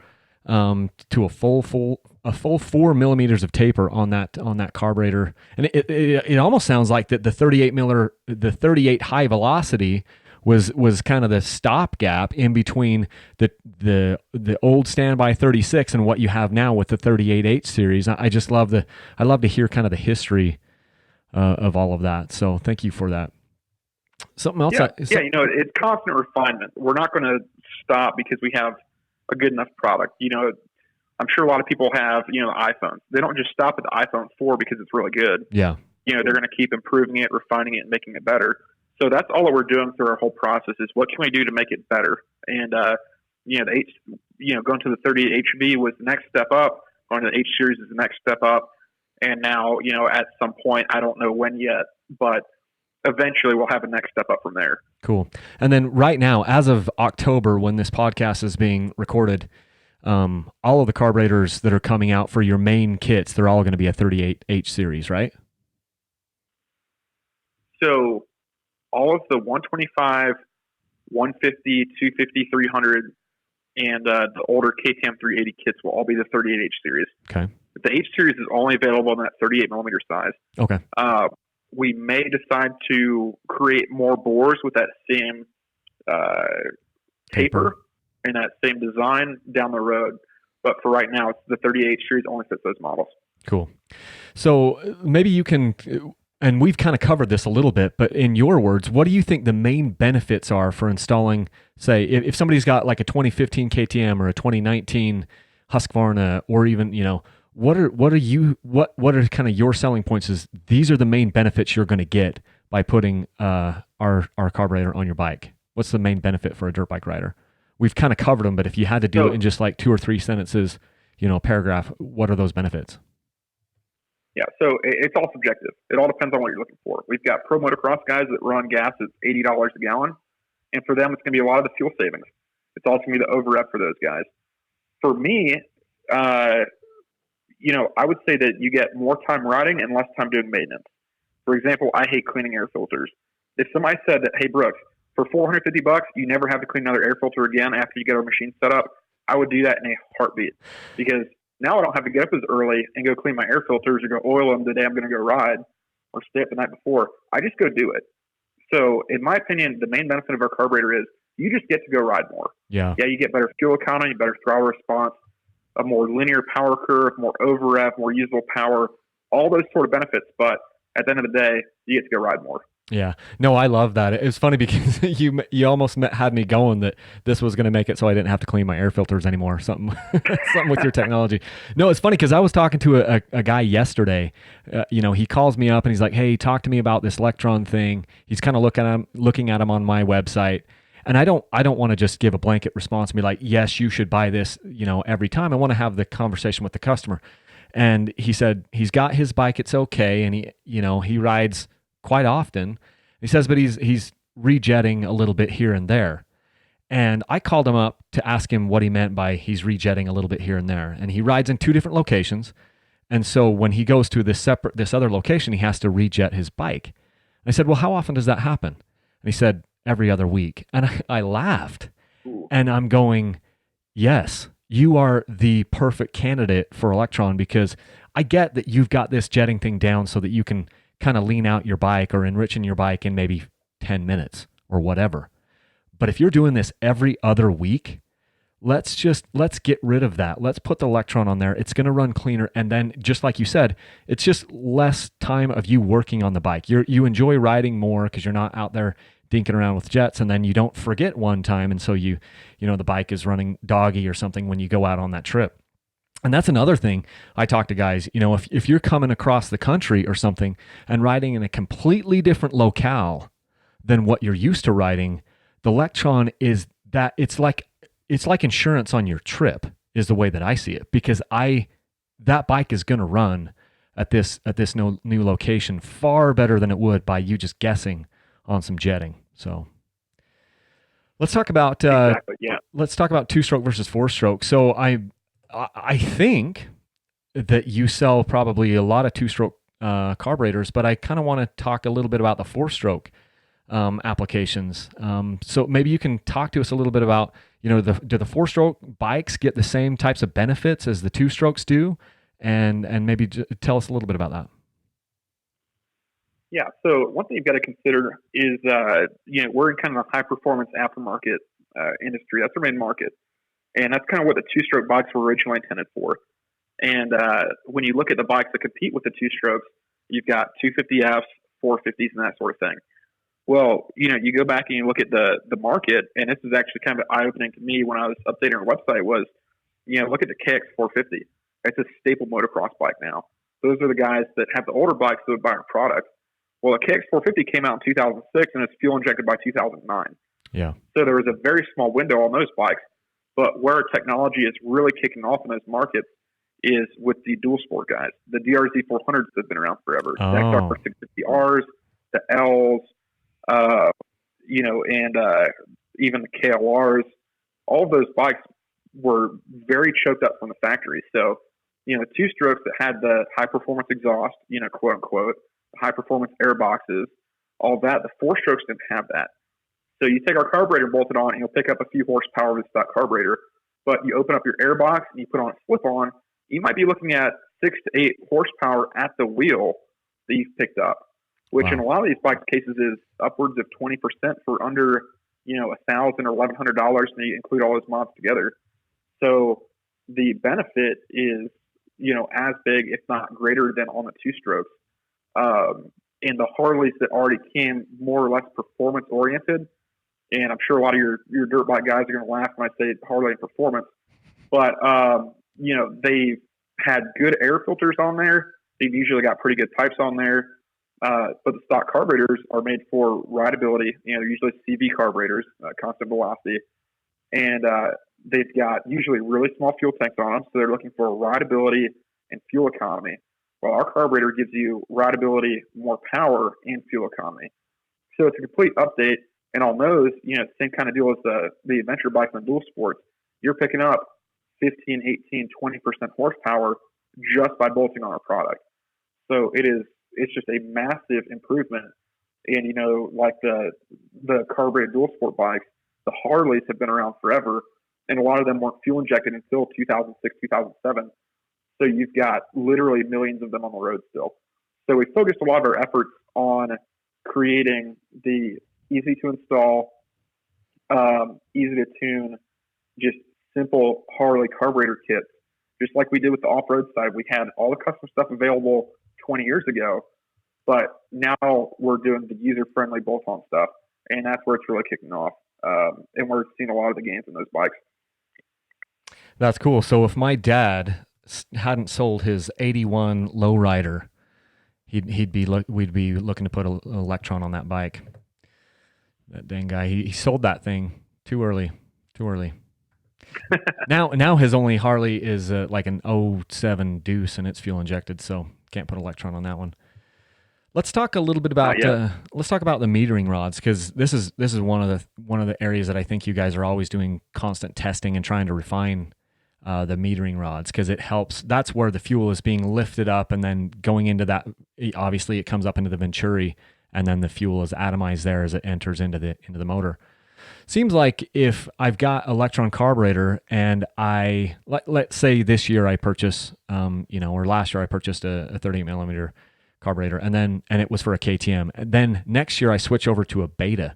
to a full 4 millimeters of taper on that carburetor. And it almost sounds like that the 38 high velocity was kind of the stopgap in between the old standby 36 and what you have now with the 38H series. I just love to hear kind of the history of all of that. So thank you for that. Something else? It's constant refinement. We're not going to stop because we have a good enough product. I'm sure a lot of people have, iPhones. They don't just stop at the iPhone 4 because it's really good. Yeah. They're going to keep improving it, refining it, and making it better. So that's all that we're doing through our whole process is what can we do to make it better? And, the going to the 38 HV was the next step up. Going to the H series is the next step up. And now, at some point, I don't know when yet, but eventually we'll have a next step up from there. Cool. And then right now, as of October, when this podcast is being recorded, all of the carburetors that are coming out for your main kits, they're all going to be a 38H series, right? So all of the 125, 150, 250, 300, and the older KTM 380 kits will all be the 38H series. Okay. But the H series is only available in that 38 millimeter size. Okay. We may decide to create more bores with that same taper and that same design down the road. But for right now, it's the 38 series only fits those models. Cool. So maybe you can, and we've kind of covered this a little bit, but in your words, what do you think the main benefits are for installing, say, if somebody's got like a 2015 KTM or a 2019 Husqvarna, or even, what are kind of your selling points? Is these are the main benefits you're going to get by putting our carburetor on your bike? What's the main benefit for a dirt bike rider? We've kind of covered them, but if you had to do it in just like 2 or 3 sentences, paragraph, what are those benefits? Yeah, so it's all subjective. It all depends on what you're looking for. We've got pro motocross guys that run gas at $80 a gallon, and for them, it's going to be a lot of the fuel savings. It's also going to be the over-rep for those guys. For me, I would say that you get more time riding and less time doing maintenance. For example, I hate cleaning air filters. If somebody said that, hey, Brooks, for $450, you never have to clean another air filter again after you get our machine set up, I would do that in a heartbeat, because now I don't have to get up as early and go clean my air filters or go oil them the day I'm going to go ride or stay up the night before. I just go do it. So in my opinion, the main benefit of our carburetor is you just get to go ride more. Yeah. Yeah, you get better fuel economy, better throttle response, a more linear power curve, more over-rev, more usable power, all those sort of benefits. But at the end of the day, you get to go ride more. Yeah. No, I love that. It was funny because you almost had me going that this was going to make it so I didn't have to clean my air filters anymore. Something something with your technology. No, it's funny because I was talking to a guy yesterday. He calls me up and he's like, "Hey, talk to me about this Lectron thing." He's kind of looking at him on my website. And I don't want to just give a blanket response and be like, "Yes, you should buy this," every time. I want to have the conversation with the customer. And he said he's got his bike, it's okay, and he rides quite often. He says, but he's rejetting a little bit here and there. And I called him up to ask him what he meant by he's rejetting a little bit here and there. And he rides in two different locations. And so when he goes to this other location, he has to rejet his bike. And I said, well, how often does that happen? And he said, every other week. And I laughed. Ooh. And I'm going, yes, you are the perfect candidate for Lectron, because I get that you've got this jetting thing down so that you can kind of lean out your bike or enriching your bike in maybe 10 minutes or whatever. But if you're doing this every other week, let's get rid of that. Let's put the Lectron on there. It's going to run cleaner. And then just like you said, it's just less time of you working on the bike. You enjoy riding more because you're not out there dinking around with jets, and then you don't forget one time. And so the bike is running doggy or something when you go out on that trip. And that's another thing I talk to guys, if you're coming across the country or something and riding in a completely different locale than what you're used to riding, the Lectron is that it's like insurance on your trip is the way that I see it, because that bike is going to run at this new location far better than it would by you just guessing on some jetting. So let's talk about Exactly. Yeah. let's talk about 2-stroke versus 4-stroke. So I think that you sell probably a lot of 2-stroke carburetors, but I kind of want to talk a little bit about the 4-stroke applications. So maybe you can talk to us a little bit about, do the 4-stroke bikes get the same types of benefits as the 2-strokes do? And maybe tell us a little bit about that. Yeah. So one thing you've got to consider is, we're in kind of a high performance aftermarket industry. That's our main market. And that's kind of what the 2-stroke bikes were originally intended for. And when you look at the bikes that compete with the 2-strokes, you've got 250Fs, 450s, and that sort of thing. Well, you go back and you look at the market, and this is actually kind of eye-opening to me when I was updating our website was, look at the KX450. It's a staple motocross bike now. Those are the guys that have the older bikes that would buy our product. Well, the KX450 came out in 2006, and it's fuel injected by 2009. Yeah. So there was a very small window on those bikes. But where our technology is really kicking off in those markets is with the dual sport guys. The DRZ 400s have been around forever. Oh. The XR 650Rs, the Ls, and even the KLRs. All of those bikes were very choked up from the factory. So, 2-strokes that had the high performance exhaust, quote unquote, high performance air boxes, all that. The 4-strokes didn't have that. So you take our carburetor, bolt it on, and you'll pick up a few horsepower with that carburetor. But you open up your air box and you put on a slip-on, you might be looking at 6 to 8 horsepower at the wheel that you've picked up, which in a lot of these bike cases is upwards of 20% for under, $1,000 or $1,100, and you include all those mods together. So the benefit is, as big, if not greater than on the 2-strokes. And the Harleys that already came more or less performance oriented. And I'm sure a lot of your dirt bike guys are going to laugh when I say Harley and performance. But, they've had good air filters on there. They've usually got pretty good pipes on there. But the stock carburetors are made for rideability. They're usually CV carburetors, constant velocity. And they've got usually really small fuel tanks on them. So they're looking for rideability and fuel economy. Well, our carburetor gives you rideability, more power, and fuel economy. So it's a complete update. And on those, same kind of deal as the adventure bike and the dual sports. You're picking up 15, 18, 20% horsepower just by bolting on our product. So it's just a massive improvement. And, like the carbureted dual sport bikes, the Harleys have been around forever. And a lot of them weren't fuel injected until 2006, 2007. So you've got literally millions of them on the road still. So we focused a lot of our efforts on creating the easy to install, easy to tune, just simple Harley carburetor kits. Just like we did with the off-road side, we had all the custom stuff available 20 years ago. But now we're doing the user-friendly bolt-on stuff, and that's where it's really kicking off. And we're seeing a lot of the gains in those bikes. That's cool. So if my dad hadn't sold his 81 lowrider, we'd be looking to put an Electron on that bike. That dang guy, he sold that thing too early. Now his only Harley is like an 07 Deuce, and it's fuel injected, so can't put Electron on that one. Let's talk a little bit about let's talk about the metering rods, because this is one of the areas that I think you guys are always doing constant testing and trying to refine the metering rods, because it helps. That's where the fuel is being lifted up and then going into that. Obviously, it comes up into the Venturi, and then the fuel is atomized there as it enters into the motor. Seems like if I've got Electron carburetor and let's say this year I purchase, or last year I purchased a 38 millimeter carburetor, and it was for a KTM. And then next year I switch over to a Beta.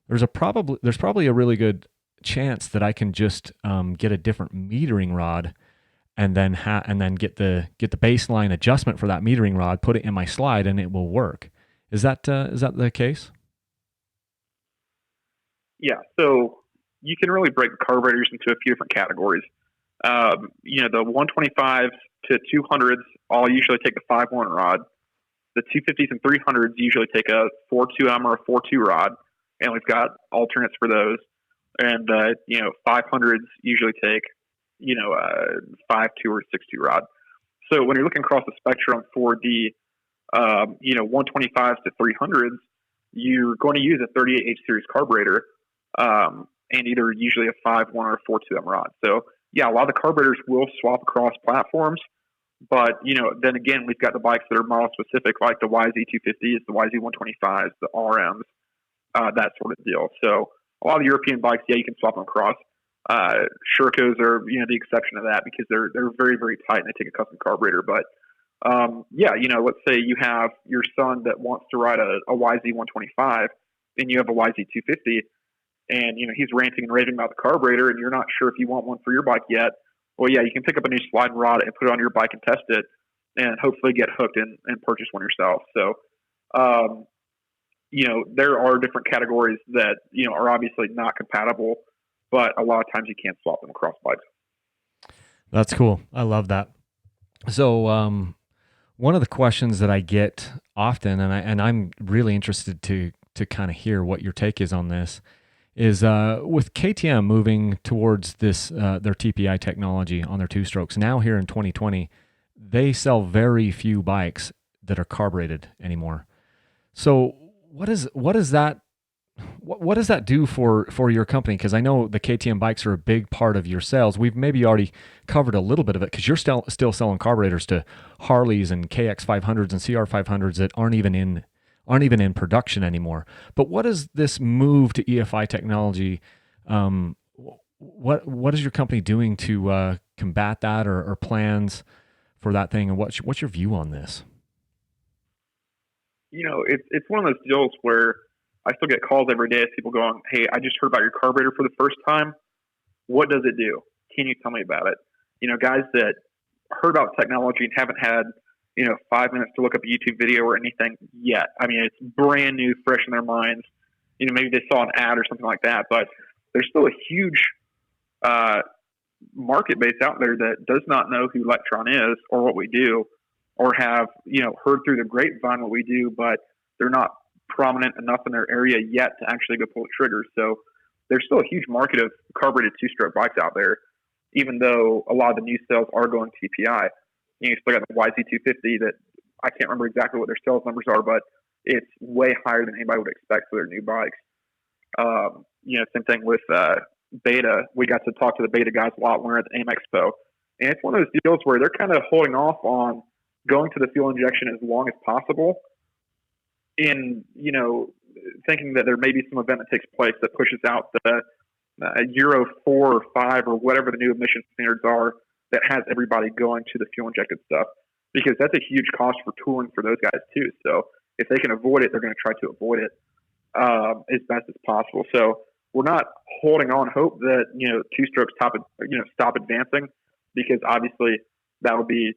There's probably a really good chance that I can just get a different metering rod, and then get the baseline adjustment for that metering rod, put it in my slide, and it will work. Is that the case? Yeah. So you can really break carburetors into a few different categories. The 125s to 200s all usually take a 5-1 rod. The 250s and 300s usually take a 4.2M or a 4.2 rod, and we've got alternates for those. And 500s usually take a 5.2 or 6.2 rod. So when you're looking across the spectrum for the 125s to 300s, you're going to use a 38H series carburetor, and either usually a 5.1 or a 4.2M rod. So yeah, a lot of the carburetors will swap across platforms, but then again, we've got the bikes that are model specific, like the YZ250s, the YZ125s, the RMs, that sort of deal. So a lot of the European bikes, yeah, you can swap them across. Shercos are the exception to that, because they're very, very tight and they take a custom carburetor. But let's say you have your son that wants to ride a YZ125, and you have a YZ250, and he's ranting and raving about the carburetor, and you're not sure if you want one for your bike yet. Well, yeah, you can pick up a new slide and rod and put it on your bike and test it, and hopefully get hooked and purchase one yourself. So, there are different categories that are obviously not compatible, but a lot of times you can't swap them across bikes. That's cool. I love that. So, one of the questions that I get often, and I'm really interested to kind of hear what your take is on this, is with KTM moving towards this their TPI technology on their two-strokes. Now here in 2020, they sell very few bikes that are carbureted anymore. So what does that do for your company? Because I know the KTM bikes are a big part of your sales. We've maybe already covered a little bit of it, because you're still selling carburetors to Harleys and KX500s and CR500s that aren't even in production anymore. But what is this move to EFI technology? What is your company doing to combat that, or plans for that thing? And what's your view on this? It's one of those deals where I still get calls every day of people going, "Hey, I just heard about your carburetor for the first time. What does it do? Can you tell me about it?" Guys that heard about technology and haven't had 5 minutes to look up a YouTube video or anything yet. I mean, it's brand new, fresh in their minds. Maybe they saw an ad or something like that, but there's still a huge market base out there that does not know who Lectron is or what we do, or have, heard through the grapevine what we do, but they're not prominent enough in their area yet to actually go pull the trigger. So there's still a huge market of carbureted two-stroke bikes out there, even though a lot of the new sales are going TPI. You still got the YZ250 that I can't remember exactly what their sales numbers are, but it's way higher than anybody would expect for their new bikes. Same thing with Beta. We got to talk to the Beta guys a lot when we were at the AIM Expo. And it's one of those deals where they're kind of holding off on going to the fuel injection as long as possible, in, thinking that there may be some event that takes place that pushes out the Euro 4 or 5 or whatever the new emission standards are, that has everybody going to the fuel injected stuff, because that's a huge cost for tooling for those guys too. So if they can avoid it, they're going to try to avoid it as best as possible. So we're not holding on hope that two strokes stop advancing, because obviously that would be,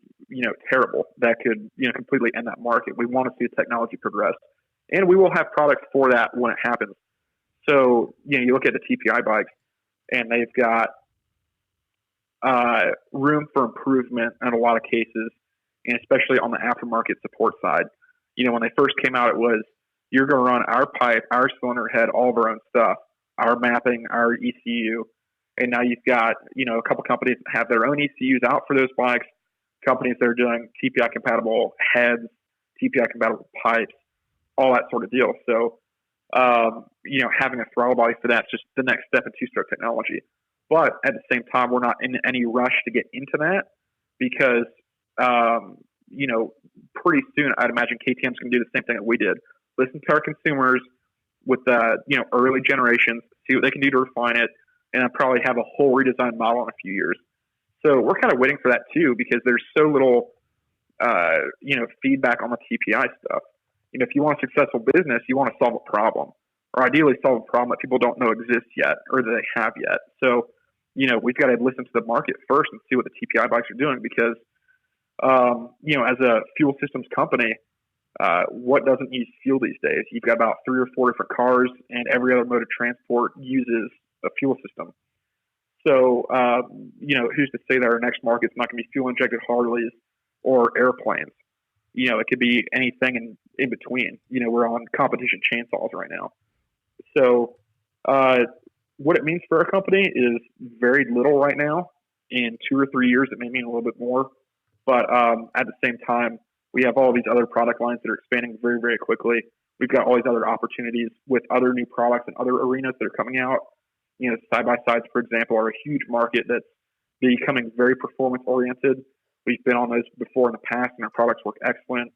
terrible. That could, completely end that market. We want to see the technology progress, and we will have products for that when it happens. So, you look at the TPI bikes, and they've got room for improvement in a lot of cases, and especially on the aftermarket support side. When they first came out, it was, you're going to run our pipe, our cylinder head, all of our own stuff, our mapping, our ECU. And now you've got, a couple companies that have their own ECUs out for those bikes, companies that are doing TPI compatible heads, TPI compatible pipes, all that sort of deal. So, having a throttle body for that's just the next step in two-stroke technology. But at the same time, we're not in any rush to get into that because, pretty soon I'd imagine KTM's going to do the same thing that we did. Listen to our consumers with the, early generations, see what they can do to refine it, and I'll probably have a whole redesigned model in a few years. So we're kind of waiting for that too because there's so little, feedback on the TPI stuff. If you want a successful business, you want to solve a problem, or ideally solve a problem that people don't know exists yet or that they have yet. So, we've got to listen to the market first and see what the TPI bikes are doing because, as a fuel systems company, what doesn't use fuel these days? You've got about 3 or 4 different cars, and every other mode of transport uses a fuel system. So, who's to say that our next market's not going to be fuel-injected Harleys or airplanes? It could be anything in between. We're on competition chainsaws right now. So, what it means for our company is very little right now. In 2 or 3 years, it may mean a little bit more. But at the same time, we have all these other product lines that are expanding very, very quickly. We've got all these other opportunities with other new products and other arenas that are coming out. Side-by-sides, for example, are a huge market that's becoming very performance-oriented. We've been on those before in the past, and our products work excellent.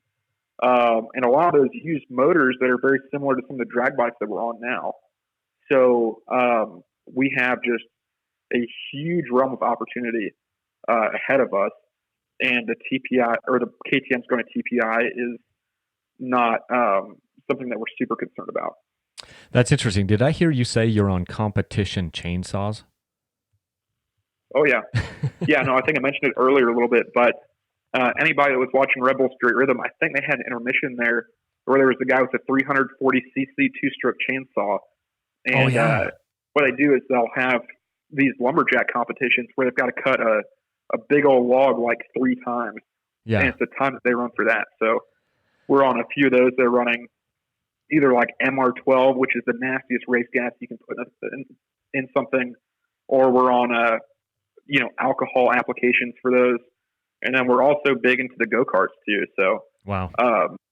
And a lot of those use motors that are very similar to some of the drag bikes that we're on now. So we have just a huge realm of opportunity ahead of us. And the TPI or the KTM's going to TPI is not something that we're super concerned about. That's interesting. Did I hear you say you're on competition chainsaws? Oh, yeah. Yeah, no, I think I mentioned it earlier a little bit, but anybody that was watching Red Bull Straight Rhythm, I think they had an intermission there where there was a guy with a 340cc two-stroke chainsaw. And what they do is they'll have these lumberjack competitions where they've got to cut a big old log like 3 times. Yeah. And it's the time that they run for that. So we're on a few of those. They're running either like MR12, which is the nastiest race gas you can put in something, or we're on alcohol applications for those. And then we're also big into the go-karts too. So wow,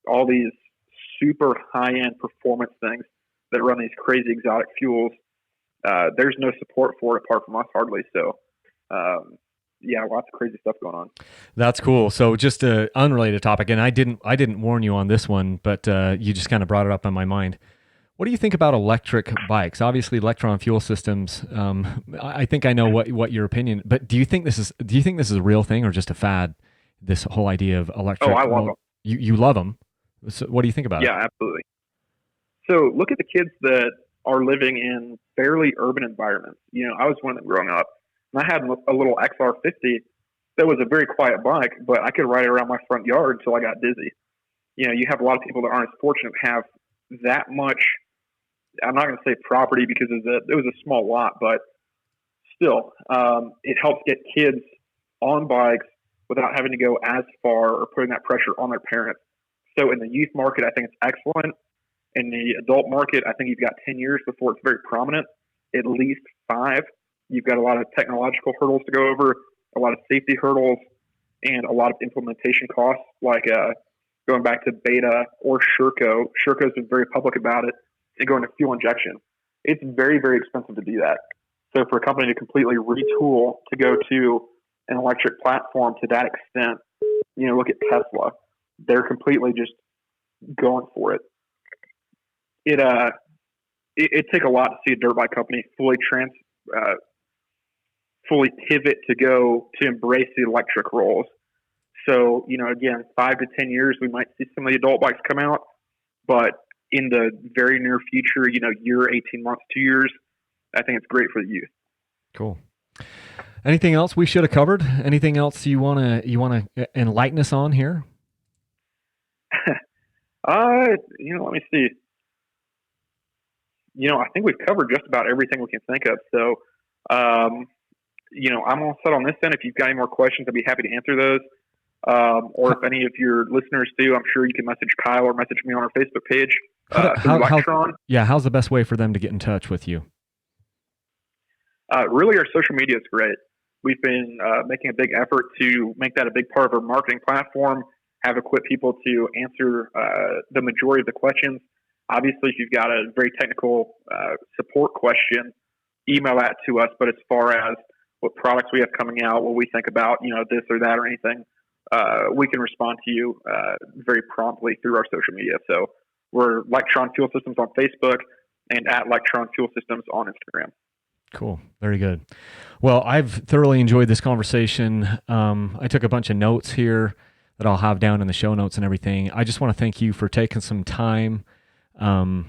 all these super high-end performance things that run these crazy exotic fuels. There's no support for it apart from us hardly. So yeah, lots of crazy stuff going on. That's cool. So just an unrelated topic, and I didn't warn you on this one, but you just kind of brought it up in my mind. What do you think about electric bikes? Obviously, Lectron fuel systems. I think I know what your opinion. But do you think this is a real thing or just a fad? This whole idea of electric. Oh, I love them. You love them. So what do you think about it? Yeah, absolutely. So look at the kids that are living in fairly urban environments. I was one of them growing up, and I had a little XR50 that was a very quiet bike, but I could ride it around my front yard until I got dizzy. You have a lot of people that aren't as fortunate to have that much. I'm not going to say property because it was a small lot, but still, it helps get kids on bikes without having to go as far or putting that pressure on their parents. So in the youth market, I think it's excellent. In the adult market, I think you've got 10 years before it's very prominent, at least 5. You've got a lot of technological hurdles to go over, a lot of safety hurdles, and a lot of implementation costs, like going back to Beta or Sherco. Sherco's been very public about it, and going to fuel injection. It's very, very expensive to do that. So for a company to completely retool to go to an electric platform to that extent, look at Tesla. They're completely just going for it. It take a lot to see a dirt bike company fully pivot to embrace the electric roles. So, again, 5 to 10 years, we might see some of the adult bikes come out, but in the very near future, year, 18 months, 2 years, I think it's great for the youth. Cool. Anything else we should have covered? Anything else you wanna enlighten us on here? Let me see. I think we've covered just about everything we can think of. So, I'm all set on this end. If you've got any more questions, I'd be happy to answer those. Or if any of your listeners do, I'm sure you can message Kyle or message me on our Facebook page. Lectron. How's the best way for them to get in touch with you? Really, our social media is great. We've been making a big effort to make that a big part of our marketing platform, have equipped people to answer the majority of the questions. Obviously, if you've got a very technical support question, email that to us. But as far as what products we have coming out, what we think about, this or that or anything, we can respond to you very promptly through our social media. So we're Lectron Fuel Systems on Facebook and at Lectron Fuel Systems on Instagram. Cool. Very good. Well, I've thoroughly enjoyed this conversation. I took a bunch of notes here that I'll have down in the show notes and everything. I just want to thank you for taking some time. And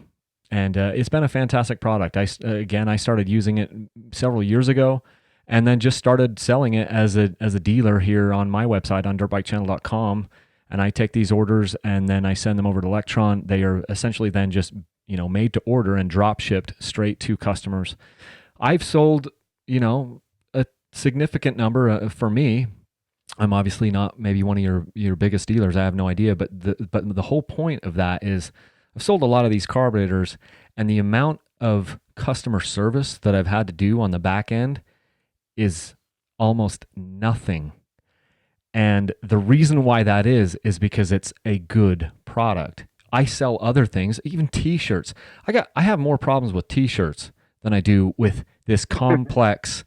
it's been a fantastic product. I started using it several years ago and then just started selling it as a dealer here on my website on dirtbikechannel.com. And I take these orders and then I send them over to Lectron. They are essentially then just, made to order and drop shipped straight to customers. I've sold, a significant number for me. I'm obviously not maybe one of your biggest dealers. I have no idea. But the whole point of that is I've sold a lot of these carburetors, and the amount of customer service that I've had to do on the back end is almost nothing. And the reason why that is because it's a good product. I sell other things, even t-shirts. I have more problems with t-shirts than I do with this complex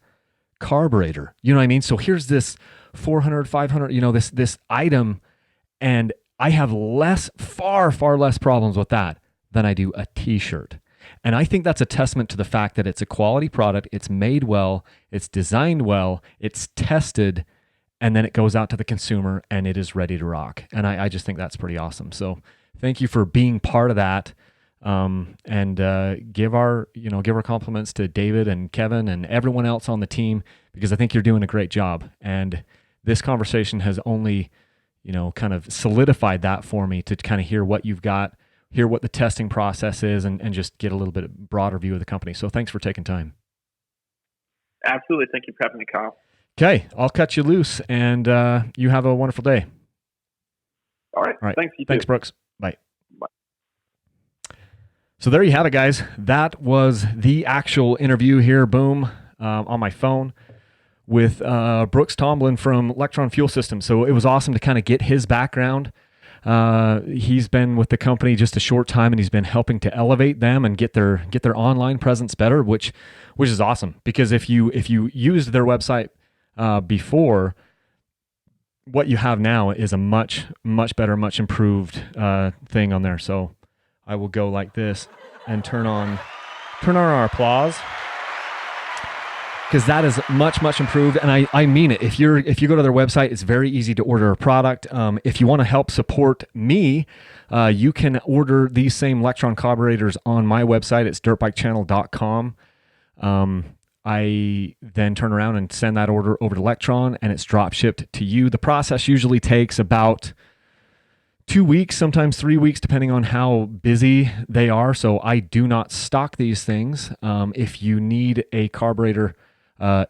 carburetor. You know what I mean? So here's this 400, 500, this item, and I have far less problems with that than I do a t-shirt. And I think that's a testament to the fact that it's a quality product, it's made well, it's designed well, it's tested, and then it goes out to the consumer and it is ready to rock. And I just think that's pretty awesome. So thank you for being part of that. And give our compliments to David and Kevin and everyone else on the team, because I think you're doing a great job. And this conversation has only, kind of solidified that for me to kind of hear what you've got, hear what the testing process is, and just get a little bit broader view of the company. So thanks for taking time. Absolutely. Thank you for having me, Kyle. Okay. I'll cut you loose, and you have a wonderful day. All right. Thanks. Thanks, Brooks. Bye. So there you have it, guys. That was the actual interview here, boom, on my phone with Brooks Tomlin from Lectron Fuel Systems. So it was awesome to kind of get his background. He's been with the company just a short time, and he's been helping to elevate them and get their online presence better, which is awesome. Because if you used their website before, what you have now is a much better, much improved thing on there. So I will go like this and turn on our applause, because that is much improved. And I mean it. If you go to their website, it's very easy to order a product. If you want to help support me, you can order these same Lectron carburetors on my website. It's dirtbikechannel.com. I then turn around and send that order over to Lectron, and it's drop shipped to you. The process usually takes about 2 weeks, sometimes 3 weeks, depending on how busy they are. So I do not stock these things. If you need a carburetor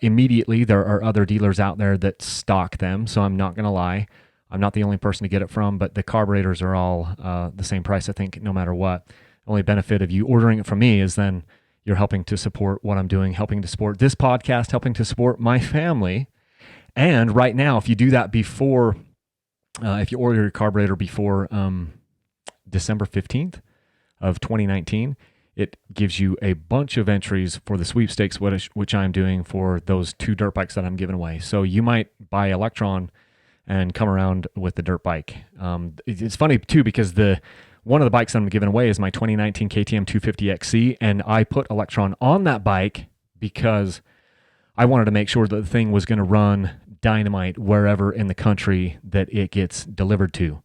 immediately, there are other dealers out there that stock them. So I'm not going to lie. I'm not the only person to get it from, but the carburetors are all the same price, I think, no matter what. The only benefit of you ordering it from me is then you're helping to support what I'm doing, helping to support this podcast, helping to support my family. And right now, if you do that before... if you order your carburetor before December 15th of 2019, it gives you a bunch of entries for the sweepstakes, which I'm doing for those 2 dirt bikes that I'm giving away. So you might buy a Lectron and come around with the dirt bike. It's funny too, because one of the bikes that I'm giving away is my 2019 KTM 250XC, and I put a Lectron on that bike because I wanted to make sure that the thing was going to run dynamite wherever in the country that it gets delivered to.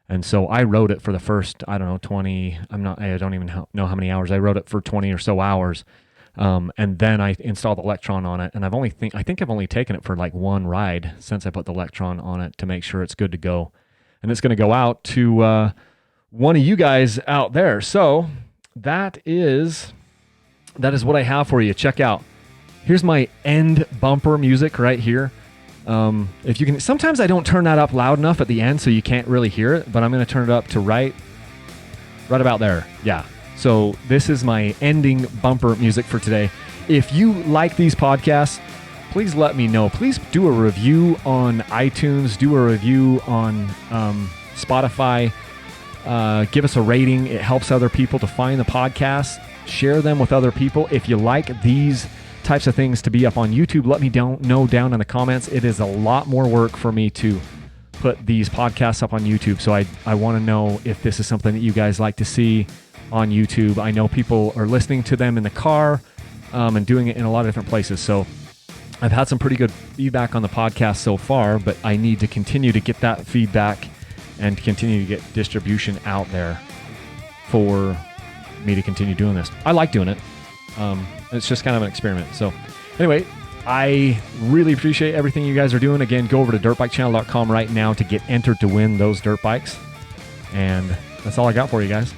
And so I rode it for the first, I don't even know how many hours. I rode it for 20 or so hours And then I installed the Lectron on it, and I think I've only taken it for like one ride since I put the Lectron on it to make sure it's good to go. And it's going to go out to one of you guys out there. So that is what I have for you. Check out. Here's my end bumper music right here. If you can, sometimes I don't turn that up loud enough at the end so you can't really hear it, but I'm going to turn it up to right about there. Yeah. So this is my ending bumper music for today. If you like these podcasts, please let me know. Please do a review on iTunes, do a review on Spotify, give us a rating. It helps other people to find the podcast. Share them with other people. If you like these types of things to be up on YouTube, let me know down in the comments. It is a lot more work for me to put these podcasts up on YouTube. So I want to know if this is something that you guys like to see on YouTube. I know people are listening to them in the car and doing it in a lot of different places. So I've had some pretty good feedback on the podcast so far, but I need to continue to get that feedback and continue to get distribution out there for me to continue doing this. I like doing it. It's just kind of an experiment. So anyway, I really appreciate everything you guys are doing. Again, go over to dirtbikechannel.com right now to get entered to win those dirt bikes. And that's all I got for you guys.